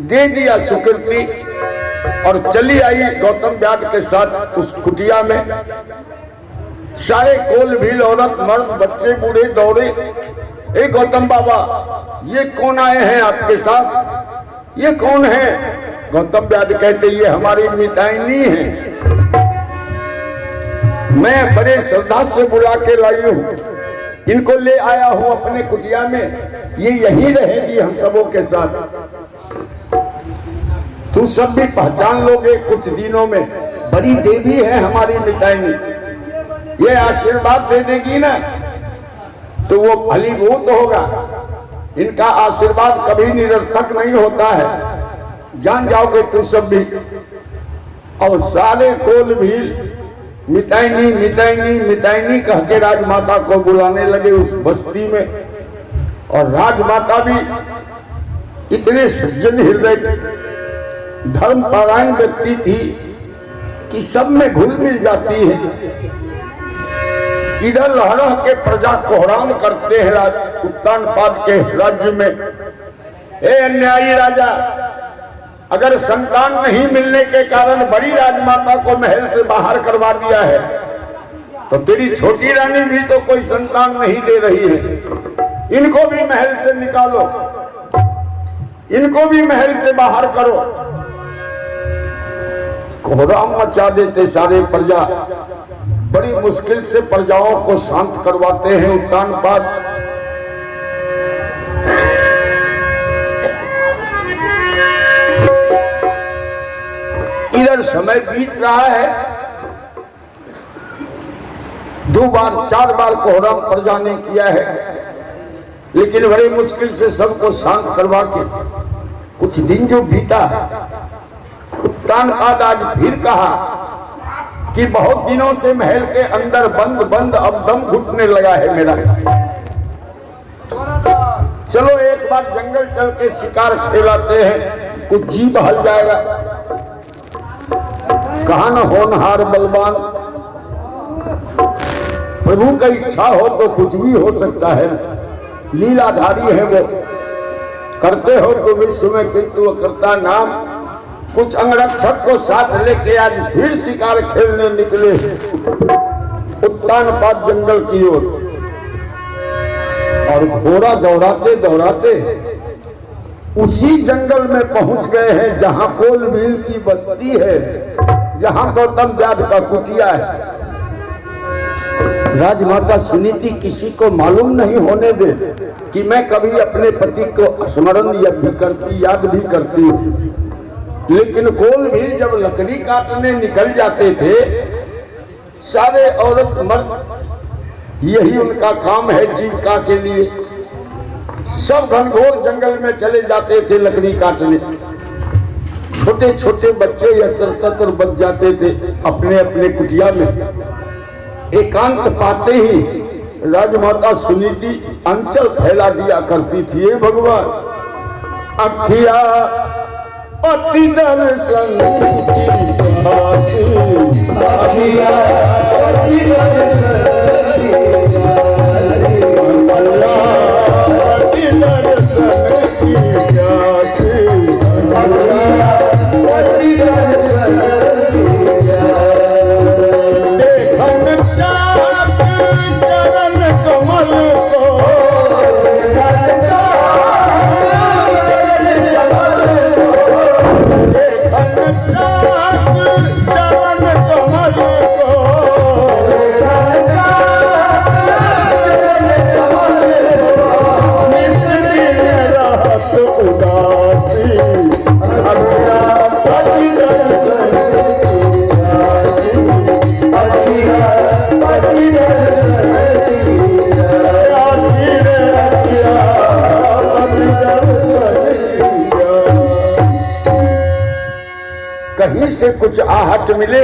दे दिया सुकृति और चली आई गौतम व्याध के साथ उस कुटिया में। सारे कोल भील, औरत मर्द, बच्चे बूढ़े दौड़े, ए गौतम बाबा ये कौन आए हैं आपके साथ, ये कौन है? गौतम व्याध कहते ये हमारी मिताइनी है, मैं बड़े श्रद्धा से बुला के लाई हूँ, इनको ले आया हूँ अपने कुटिया में, ये यहीं रहेगी हम सबों के साथ। तू सब भी पहचान लोगे कुछ दिनों में, बड़ी देवी है हमारी मिताइनी, ये आशीर्वाद दे देगी ना तो वो फलीभूत होगा। इनका आशीर्वाद कभी निरर्थक नहीं होता है, जान जाओगे तू सब भी। और सारे कोल भील मिताइनी मिताइनी मिताइनी कह के राजमाता को बुलाने लगे उस बस्ती में। और राजमाता भी इतने सज्जन हृदय धर्मपरायण व्यक्ति थी कि सब में घुल मिल जाती है। इधर रह रह के प्रजा कोहराम करते हैं उत्तानपाद के राज्य में, हे अन्यायी राजा, अगर संतान नहीं मिलने के कारण बड़ी राजमाता को महल से बाहर करवा दिया है तो तेरी छोटी रानी भी तो कोई संतान नहीं दे रही है, इनको भी महल से निकालो, इनको भी महल से बाहर करो। कोहराम मचा देते सारे प्रजा, बड़ी मुश्किल से प्रजाओं को शांत करवाते हैं उत्तानपाद। इधर समय बीत रहा है, 2 बार 4 बार कोहराम प्रजा ने किया है, लेकिन बड़ी मुश्किल से सबको शांत करवा के कुछ दिन जो बीता, उत्तानपाद आज फिर कहा कि बहुत दिनों से महल के अंदर बंद बंद अब दम घुटने लगा है मेरा, चलो एक बार जंगल चल के शिकार खेलाते हैं, कुछ जी बहल जाएगा। कहा न होनहार बलवान, प्रभु का इच्छा हो तो कुछ भी हो सकता है, लीलाधारी है वो, करते हो तो विश्व में किंतु करता नाम। कुछ अंगरक्षक को साथ लेके आज फिर शिकार खेलने निकले उत्तानपाद जंगल की ओर। और घोड़ा दौड़ाते दौड़ाते उसी जंगल में पहुंच गए हैं जहां कोल भील की बस्ती है, जहां गौतम व्याध का कुटिया है। राजमाता सुनीति किसी को मालूम नहीं होने दे कि मैं कभी अपने पति को स्मरण याद भी करती हूँ। लेकिन कोल भील जब लकड़ी काटने निकल जाते थे, सारे औरत मर्द यही उनका काम है जीविका के लिए, सब घनघोर जंगल में चले जाते थे लकड़ी काटने। छोटे छोटे बच्चे यत्र बच जाते थे अपने अपने कुटिया में। एकांत पाते ही राजमाता सुनीति अंचल फैला दिया करती थी, हे भगवान अखिया अति दर्शन की आसी, अखिया अति दर्शन की आसी, अति दर्शन की आसी, अति दर्शन की आसी। देखन चाँद चरण कमल को, कहीं से कुछ आहट मिले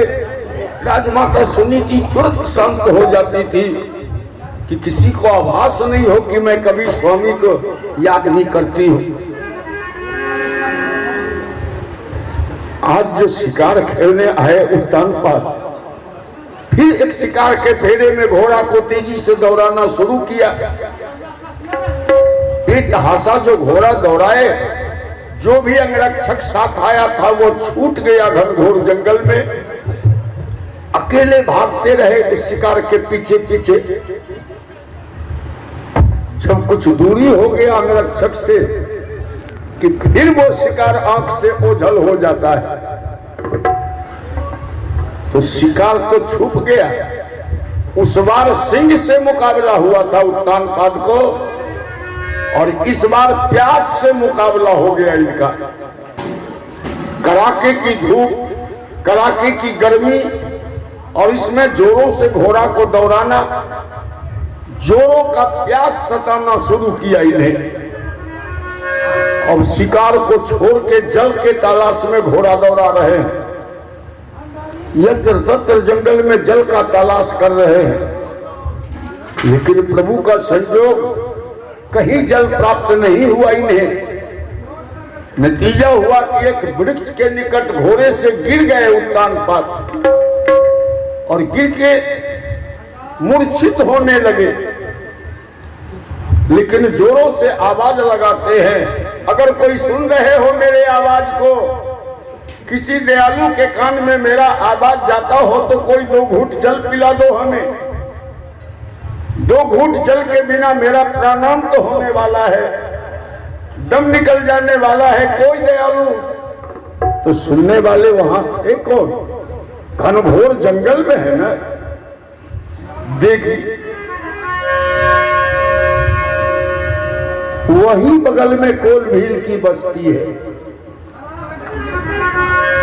राजमाता सुनीति तुरंत शांत हो जाती थी कि किसी को आभास नहीं हो कि मैं कभी स्वामी को याद नहीं करती हूँ। आज जो शिकार खेलने आए उत्तानपाद, फिर एक शिकार के फेरे में घोड़ा को तेजी से दौड़ाना शुरू किया। एक हासा जो घोड़ा दौड़ाए, जो भी अंगरक्षक साथ आया था वो छूट गया घनघोर जंगल में। अकेले भागते रहे उस शिकार के पीछे पीछे। जब कुछ दूरी हो गया अंगरक्षक से कि फिर वो शिकार आंख से ओझल हो जाता है। तो शिकार तो छुप गया। उस बार सिंह से मुकाबला हुआ था उत्तानपाद को, और इस बार प्यास से मुकाबला हो गया इनका। कड़ाके की धूप, कड़ाके की गर्मी, और इसमें जोरों से घोड़ा को दौड़ाना, जोरों का प्यास सताना शुरू किया इन्हें। अब शिकार को छोड़ के जल के तलाश में घोड़ा दौड़ा रहे हैं। यत्र तत्र जंगल में जल का तलाश कर रहे हैं, लेकिन प्रभु का संयोग, कहीं जल प्राप्त नहीं हुआ इन्हें। नतीजा हुआ कि एक वृक्ष के निकट घोड़े से गिर गए उत्तानपाद, और गिर के मूर्छित होने लगे। लेकिन जोरों से आवाज लगाते हैं, अगर कोई सुन रहे हो मेरे आवाज को, किसी दयालु के कान में मेरा आवाज जाता हो तो कोई 2 घूंट जल पिला दो हमें। 2 घूंट जल के बिना मेरा प्राणांत होने वाला है, दम निकल जाने वाला है, कोई दयालु। तो सुनने वाले वहां थे कौन? घनघोर जंगल में है ना। देखिए वही बगल में कोलभील की बस्ती है।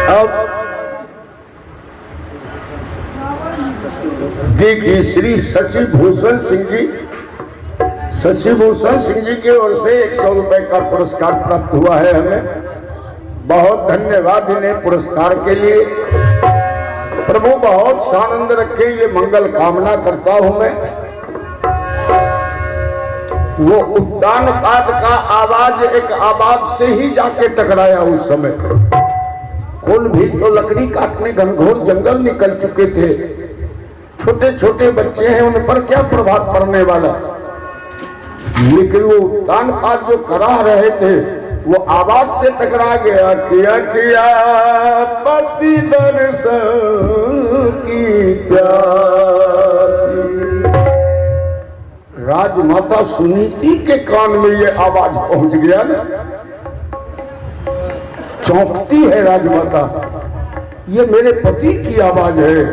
अब देखिए श्री शशि भूषण सिंह जी, शशि भूषण सिंह जी की ओर से 100 रुपए का पुरस्कार प्राप्त हुआ है हमें। बहुत धन्यवाद इन्हें पुरस्कार के लिए। प्रभु बहुत सानंद रखे, ये मंगल कामना करता हूं मैं। वो उत्तानपाद का आवाज एक आवाज से ही जाके टकराया उस समय। कोलभील तो लकड़ी काटने घनघोर जंगल निकल चुके थे। छोटे छोटे बच्चे हैं, उन पर क्या प्रभाव पड़ने वाला। लेकिन वो उत्तानपाद जो करा रहे थे वो आवाज से टकरा गया। किया किया पति दर्शन की प्यासी। राजमाता सुनीति के कान में ये आवाज पहुंच गया ना। चौंकती है राजमाता, ये मेरे पति की आवाज है।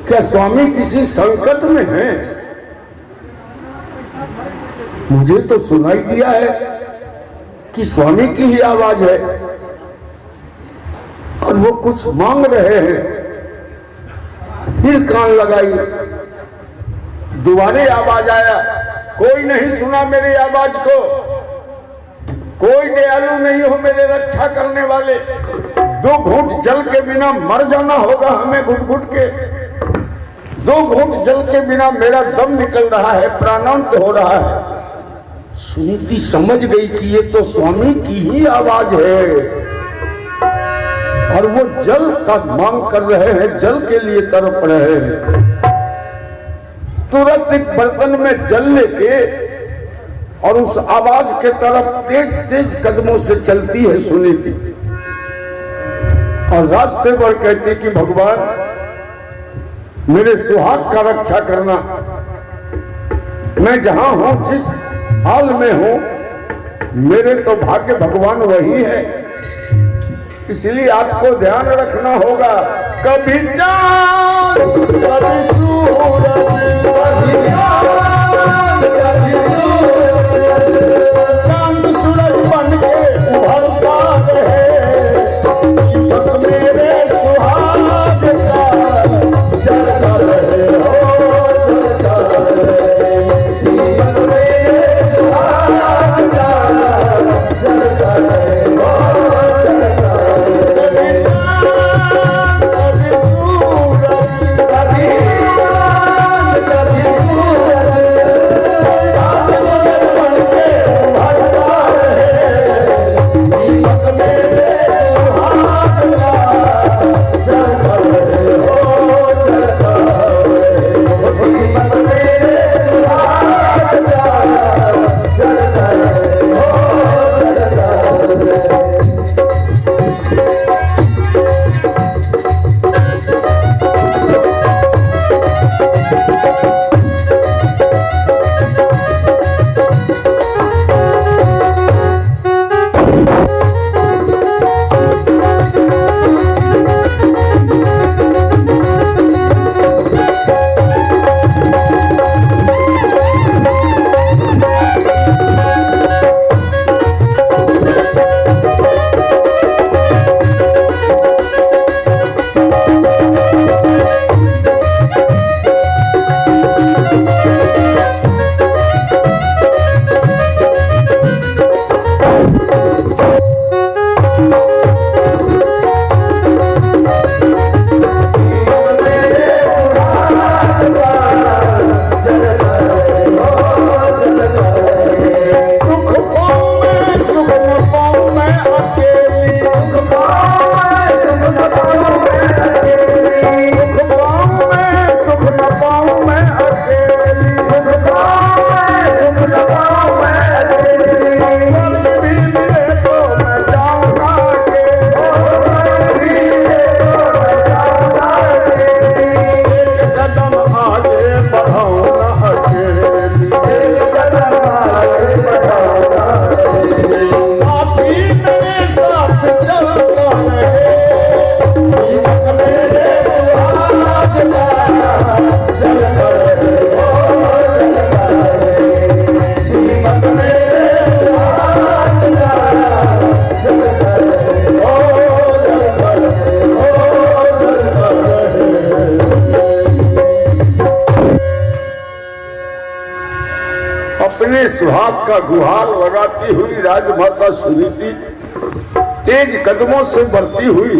क्या स्वामी किसी संकट में हैं? मुझे तो सुनाई दिया है कि स्वामी की ही आवाज है, और वो कुछ मांग रहे हैं। फिर कान लगाई, दोबारे आवाज आया, कोई नहीं सुना मेरी आवाज को, कोई दयालु नहीं हो मेरे रक्षा करने वाले। 2 घूंट जल के बिना मर जाना होगा हमें, घुट घुट के। 2 घूंट जल के बिना मेरा दम निकल रहा है, प्राणांत हो रहा है। सुनीति समझ गई कि ये तो स्वामी की ही आवाज है, और वो जल का मांग कर रहे हैं, जल के लिए तड़प रहे हैं। तुरंत एक बर्तन में जल लेके और उस आवाज के तरफ तेज तेज कदमों से चलती है सुनीति, और रास्ते पर कहती कि भगवान मेरे सुहाग का रक्षा करना। मैं जहां हूं, जिस हाल में हूं, मेरे तो भाग्य भगवान वही है, इसलिए आपको ध्यान रखना होगा। कभी चांद कभी सूरज, चांद सूरज बन के उभरता रहे, दीपक मेरे सुहाग का जलता रहे, हो जलता रहे, दीपक मेरे सुहाग का जलता रहे, हो जलता रहे। कभी चांद कभी सूरज, कभी चांद कभी सूरज, अपने सुहाग का गुहार लगाती हुई राजमाता सुनीति तेज कदमों से बढ़ती हुई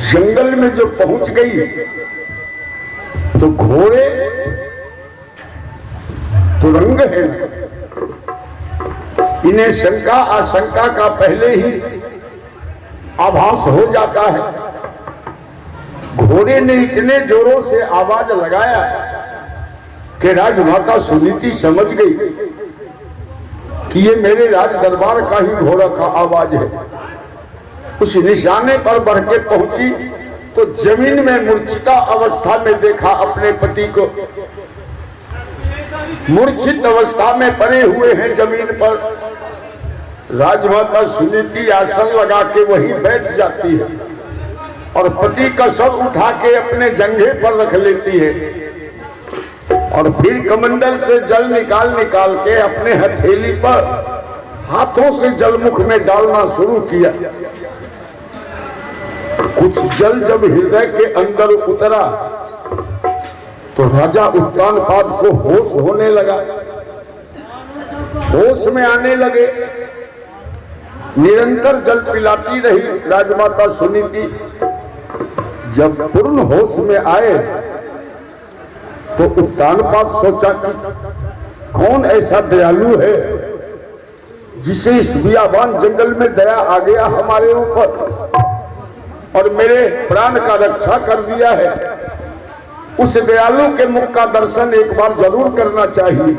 जंगल में जो पहुंच गई तो घोड़े तुरंग हैं। इन्हें शंका आशंका का पहले ही आभास हो जाता है। घोड़े ने इतने जोरों से आवाज लगाया कि राजमाता सुनीति समझ गई कि ये मेरे राज दरबार का ही घोड़ा का आवाज है। उस निशाने पर बढ़ के पहुंची तो जमीन में मूर्छिता अवस्था में देखा अपने पति को। मूर्छित अवस्था में पड़े हुए हैं जमीन पर। राजमाता सुनीति आसन लगा के वहीं बैठ जाती है और पति का शव उठा के अपने जंघे पर रख लेती है और फिर कमंडल से जल निकाल के अपने हथेली पर हाथों से जलमुख में डालना शुरू किया। कुछ जल जब हृदय के अंदर उतरा तो राजा उत्तानपाद को होश होने लगा। होश में आने लगे। निरंतर जल पिलाती रही राजमाता सुनीति। जब पूर्ण होश में आए तो उत्तानपाद सोचा कि कौन ऐसा दयालु है जिसे इस बियाबान जंगल में दया आ गया हमारे ऊपर और मेरे प्राण का रक्षा कर दिया है। उस दयालु के मुख का दर्शन एक बार जरूर करना चाहिए।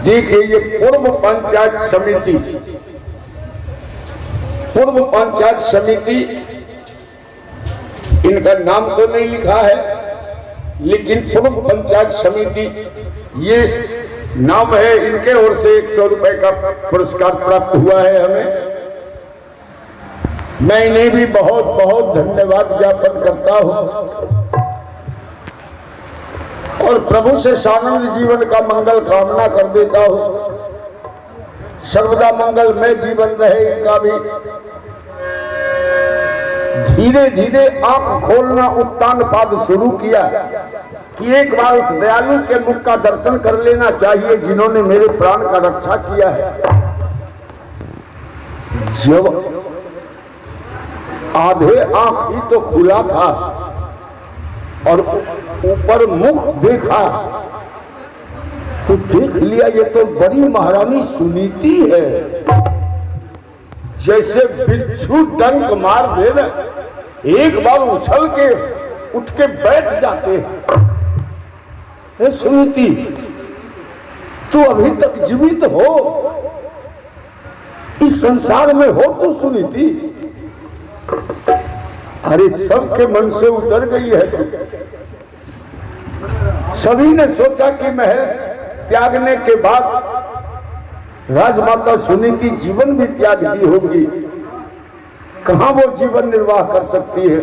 देखिए, ये पूर्व पंचायत समिति, पूर्व पंचायत समिति, इनका नाम तो नहीं लिखा है लेकिन पूर्व पंचायत समिति ये नाम है। इनके ओर से 100 रुपए का पुरस्कार प्राप्त हुआ है हमें। मैं इन्हें भी बहुत बहुत धन्यवाद ज्ञापन करता हूं और प्रभु से सानंद जीवन का मंगल कामना कर देता हूं। सर्वदा मंगलमय जीवन रहे इनका भी। धीरे धीरे आंख खोलना उत्तानपाद शुरू किया कि एक बार उस दयालु के मुख का दर्शन कर लेना चाहिए जिन्होंने मेरे प्राण का रक्षा किया है। जब आधे आंख ही तो खुला था और ऊपर मुख देखा तो देख लिया ये तो बड़ी महारानी सुनीति है। जैसे बिच्छू डंक मार दे ना, एक बार उछल के उठ के बैठ जाते हैं। सुनीति, तू अभी तक जीवित हो, इस संसार में हो तू सुनीति? अरे सबके मन से उतर गई है तू। सभी ने सोचा कि महल त्यागने के बाद राजमाता सुनीति जीवन भी त्याग दी होगी, कहां वो जीवन निर्वाह कर सकती है।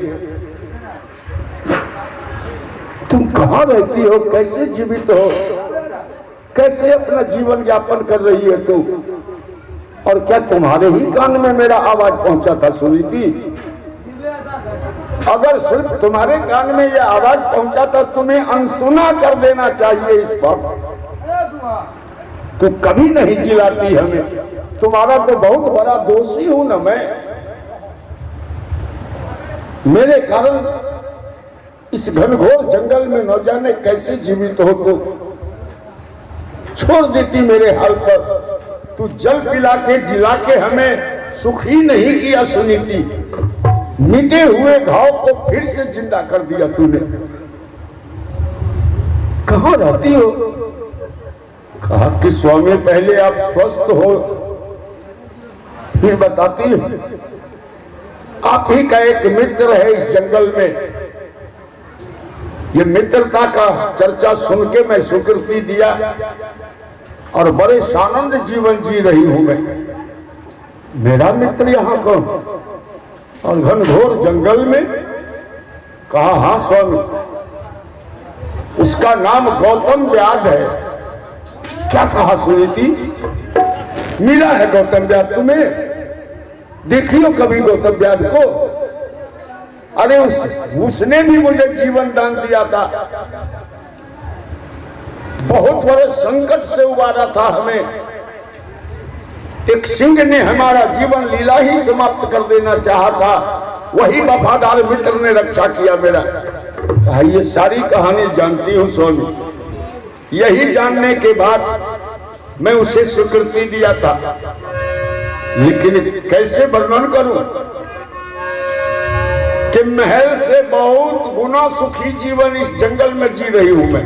तुम कहां रहती हो, कैसे जीवित हो, कैसे अपना जीवन यापन कर रही है तू? और क्या तुम्हारे ही कान में मेरा आवाज पहुंचा था सुनीति? अगर सिर्फ तुम्हारे कान में यह आवाज पहुंचा था, तुम्हें अनसुना कर देना चाहिए इस बात। तू कभी नहीं चिल्लाती हमें। तुम्हारा तो बहुत बड़ा दोषी हूं ना मैं। मेरे कारण इस घनघोर जंगल में न जाने कैसे जीवित हो तो छोड़ देती मेरे हाल पर। तू जल पिला के जिला के हमें सुखी नहीं किया सुनीति। मिटे हुए घाव को फिर से जिंदा कर दिया तूने। कहां रहती हो? कहा कि स्वामी पहले आप स्वस्थ हो फिर बताती हो। आप ही का एक मित्र है इस जंगल में। ये मित्रता का चर्चा सुन के मैं स्वीकृति दिया और बड़े सानंद जीवन जी रही हूं मैं। मेरा मित्र यहाँ कौन? और घनघोर जंगल में? कहा हाँ स्वामी, उसका नाम गौतम व्याध है। क्या कहा सुनीति? मिला है गौतम व्याध तुम्हें? देखियो कभी गौतम व्याध को? अरे उसने भी मुझे जीवन दान दिया था, बहुत बड़े संकट से उबारा था हमें। एक सिंह ने हमारा जीवन लीला ही समाप्त कर देना चाहा था, वही वफादार मित्र ने रक्षा किया मेरा। कहा ये सारी कहानी जानती हूं स्वामी। यही जानने के बाद मैं उसे स्वीकृति दिया था, लेकिन कैसे वर्णन करूं कि महल से बहुत गुना सुखी जीवन इस जंगल में जी रही हूं मैं।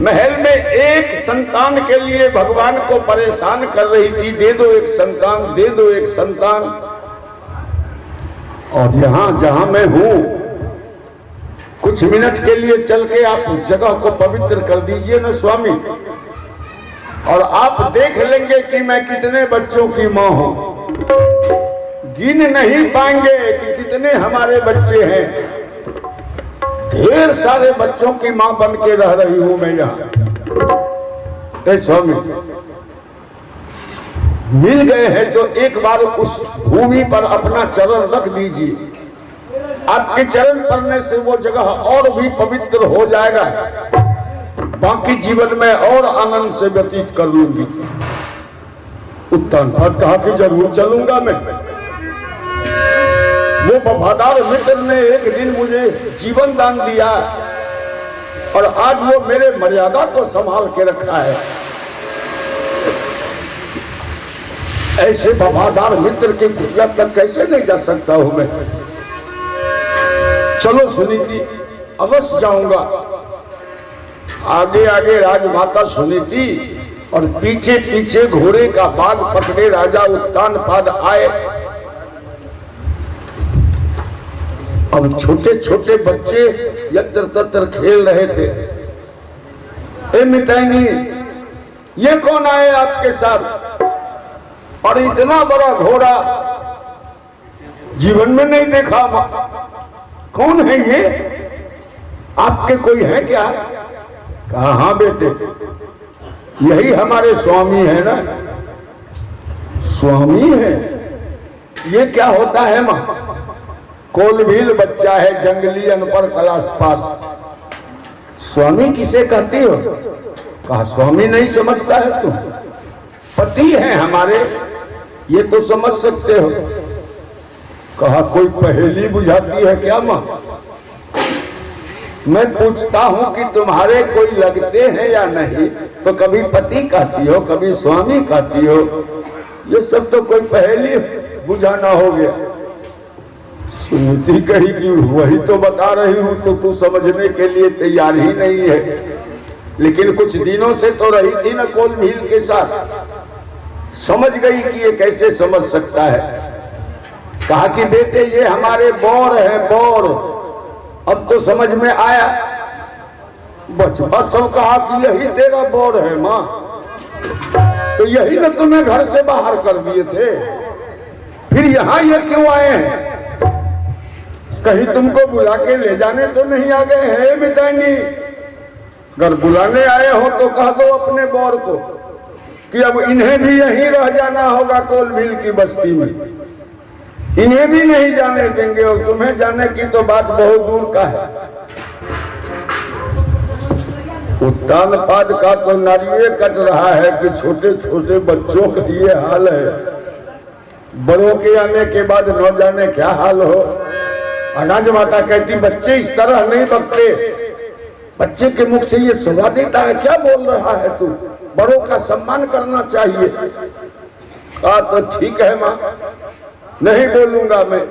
महल में एक संतान के लिए भगवान को परेशान कर रही थी, दे दो एक संतान, दे दो एक संतान। और यहां जहां मैं हूं, कुछ मिनट के लिए चल के आप उस जगह को पवित्र कर दीजिए ना स्वामी, और आप देख लेंगे कि मैं कितने बच्चों की मां हूं। गिन नहीं पाएंगे कि कितने हमारे बच्चे हैं। ढेर सारे बच्चों की मां बन के रह रही हूं मैं यहां। ए स्वामी, मिल गए हैं तो एक बार उस भूमि पर अपना चरण रख दीजिए। आपके चरण पड़ने से वो जगह और भी पवित्र हो जाएगा। बाकी जीवन में और आनंद से व्यतीत कर लूंगी। उत्तम पद कहा कि जरूर चलूंगा मैं। वो वफादार मित्र ने एक दिन मुझे जीवन दान दिया, और आज वो मेरे मर्यादा को संभाल के रखा है। ऐसे वफादार मित्र की कुटिया तक कैसे नहीं जा सकता हूं मैं। चलो सुनीति, अवश्य जाऊंगा। आगे आगे राजमाता सुनीति और पीछे पीछे घोड़े का बाग पकड़े राजा उत्तानपाद आए। अब छोटे छोटे बच्चे यत्र तत्र खेल रहे थे। ए मिताइनी, ये कौन आए आपके साथ? और इतना बड़ा घोड़ा जीवन में नहीं देखा। कौन है ये? आपके कोई है क्या? कहा हाँ बेटे, यही हमारे स्वामी है ना। स्वामी है? ये क्या होता है मां? कोलभील बच्चा है, जंगली, अनपढ़, क्लास पास। स्वामी किसे कहती हो? कहा स्वामी नहीं समझता है तुम? पति है हमारे, ये तो समझ सकते हो। कहा कोई पहेली बुझाती है क्या मां? मैं पूछता हूं कि तुम्हारे कोई लगते हैं या नहीं, तो कभी पति कहती हो, कभी स्वामी कहती हो। ये सब तो कोई पहेली बुझाना हो गया। सुनीति कही कि वही तो बता रही हूं, तो तू समझने के लिए तैयार ही नहीं है। लेकिन कुछ दिनों से तो रही थी ना कोलभील के साथ, समझ गई कि ये कैसे समझ सकता है। कहा कि बेटे ये हमारे बौर है, बौर। अब तो समझ में आया। बचपन सब कहा कि यही तेरा बौर है मां, तो यही ना तुम्हें घर से बाहर कर दिए थे, फिर यहां ये क्यों आए हैं? कहीं तुमको बुला के ले जाने तो नहीं आ गए हैं मितानी? अगर बुलाने आए हो तो कह दो अपने बौर को कि अब इन्हें भी यहीं रह जाना होगा कोलभील की बस्ती में। इन्हें भी नहीं जाने देंगे, और तुम्हें जाने की तो बात बहुत दूर का है। उत्तानपाद का तो नारिये कट रहा है कि छोटे छोटे बच्चों का ये हाल है। बड़ों के आने के बाद न जाने क्या हाल हो। राजमाता कहती बच्चे इस तरह नहीं बकते, बच्चे के मुख से ये सुना देता है। क्या बोल रहा है तू? बड़ों का सम्मान करना चाहिए। कहा तो ठीक है मां, नहीं बोलूंगा मैं,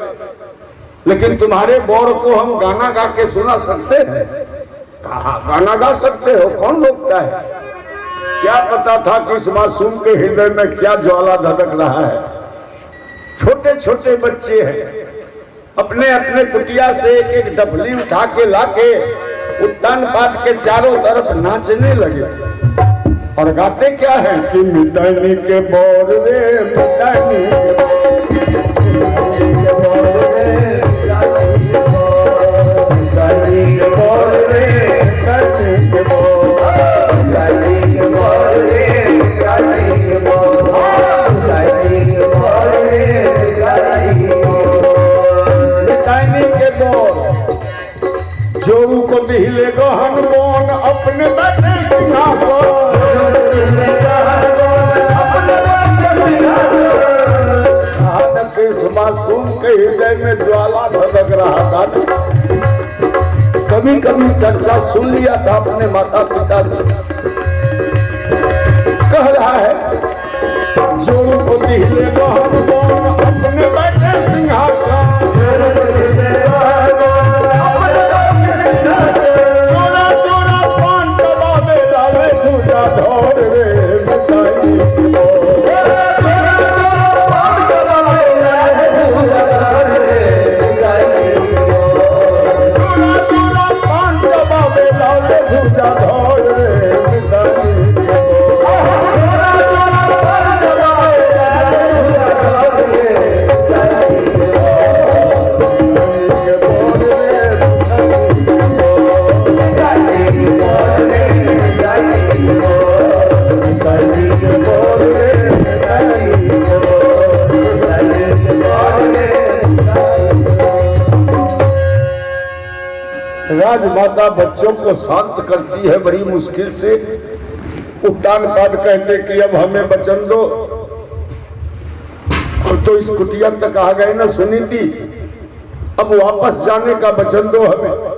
लेकिन तुम्हारे बौर को हम गाना गा के सुना सकते हैं। कहा गाना गा सकते हो? कौन रोकता है? क्या पता था कि इस मासूम के हृदय में क्या ज्वाला धधक रहा है। छोटे छोटे बच्चे हैं, अपने अपने कुटिया से एक एक डफली उठा के लाके उत्तानपाद के चारों तरफ नाचने लगे। और गाते क्या है कि मितानी के बौर रे, मितानी के बौर रे, मितानी के बौर रे, मितानी के बौर रे, मितानी के बौर रे, मितानी के बौर रे, मितानी हृदय में ज्वाला धधक रहा था। कभी कभी चर्चा सुन लिया था अपने माता पिता से। कह रहा है जोड़ को दिले अपने बैठे सिंहासन, चोरा चोरा पान दबावे डाले दूजा धोर रे मिठाई की राजमाता बच्चों को शांत करती है बड़ी मुश्किल से। उत्तान बाद कहते कि अब हमें वचन दो। हम तो इस कुटिया तक आ गए ना सुनी थी, अब वापस जाने का वचन दो हमें।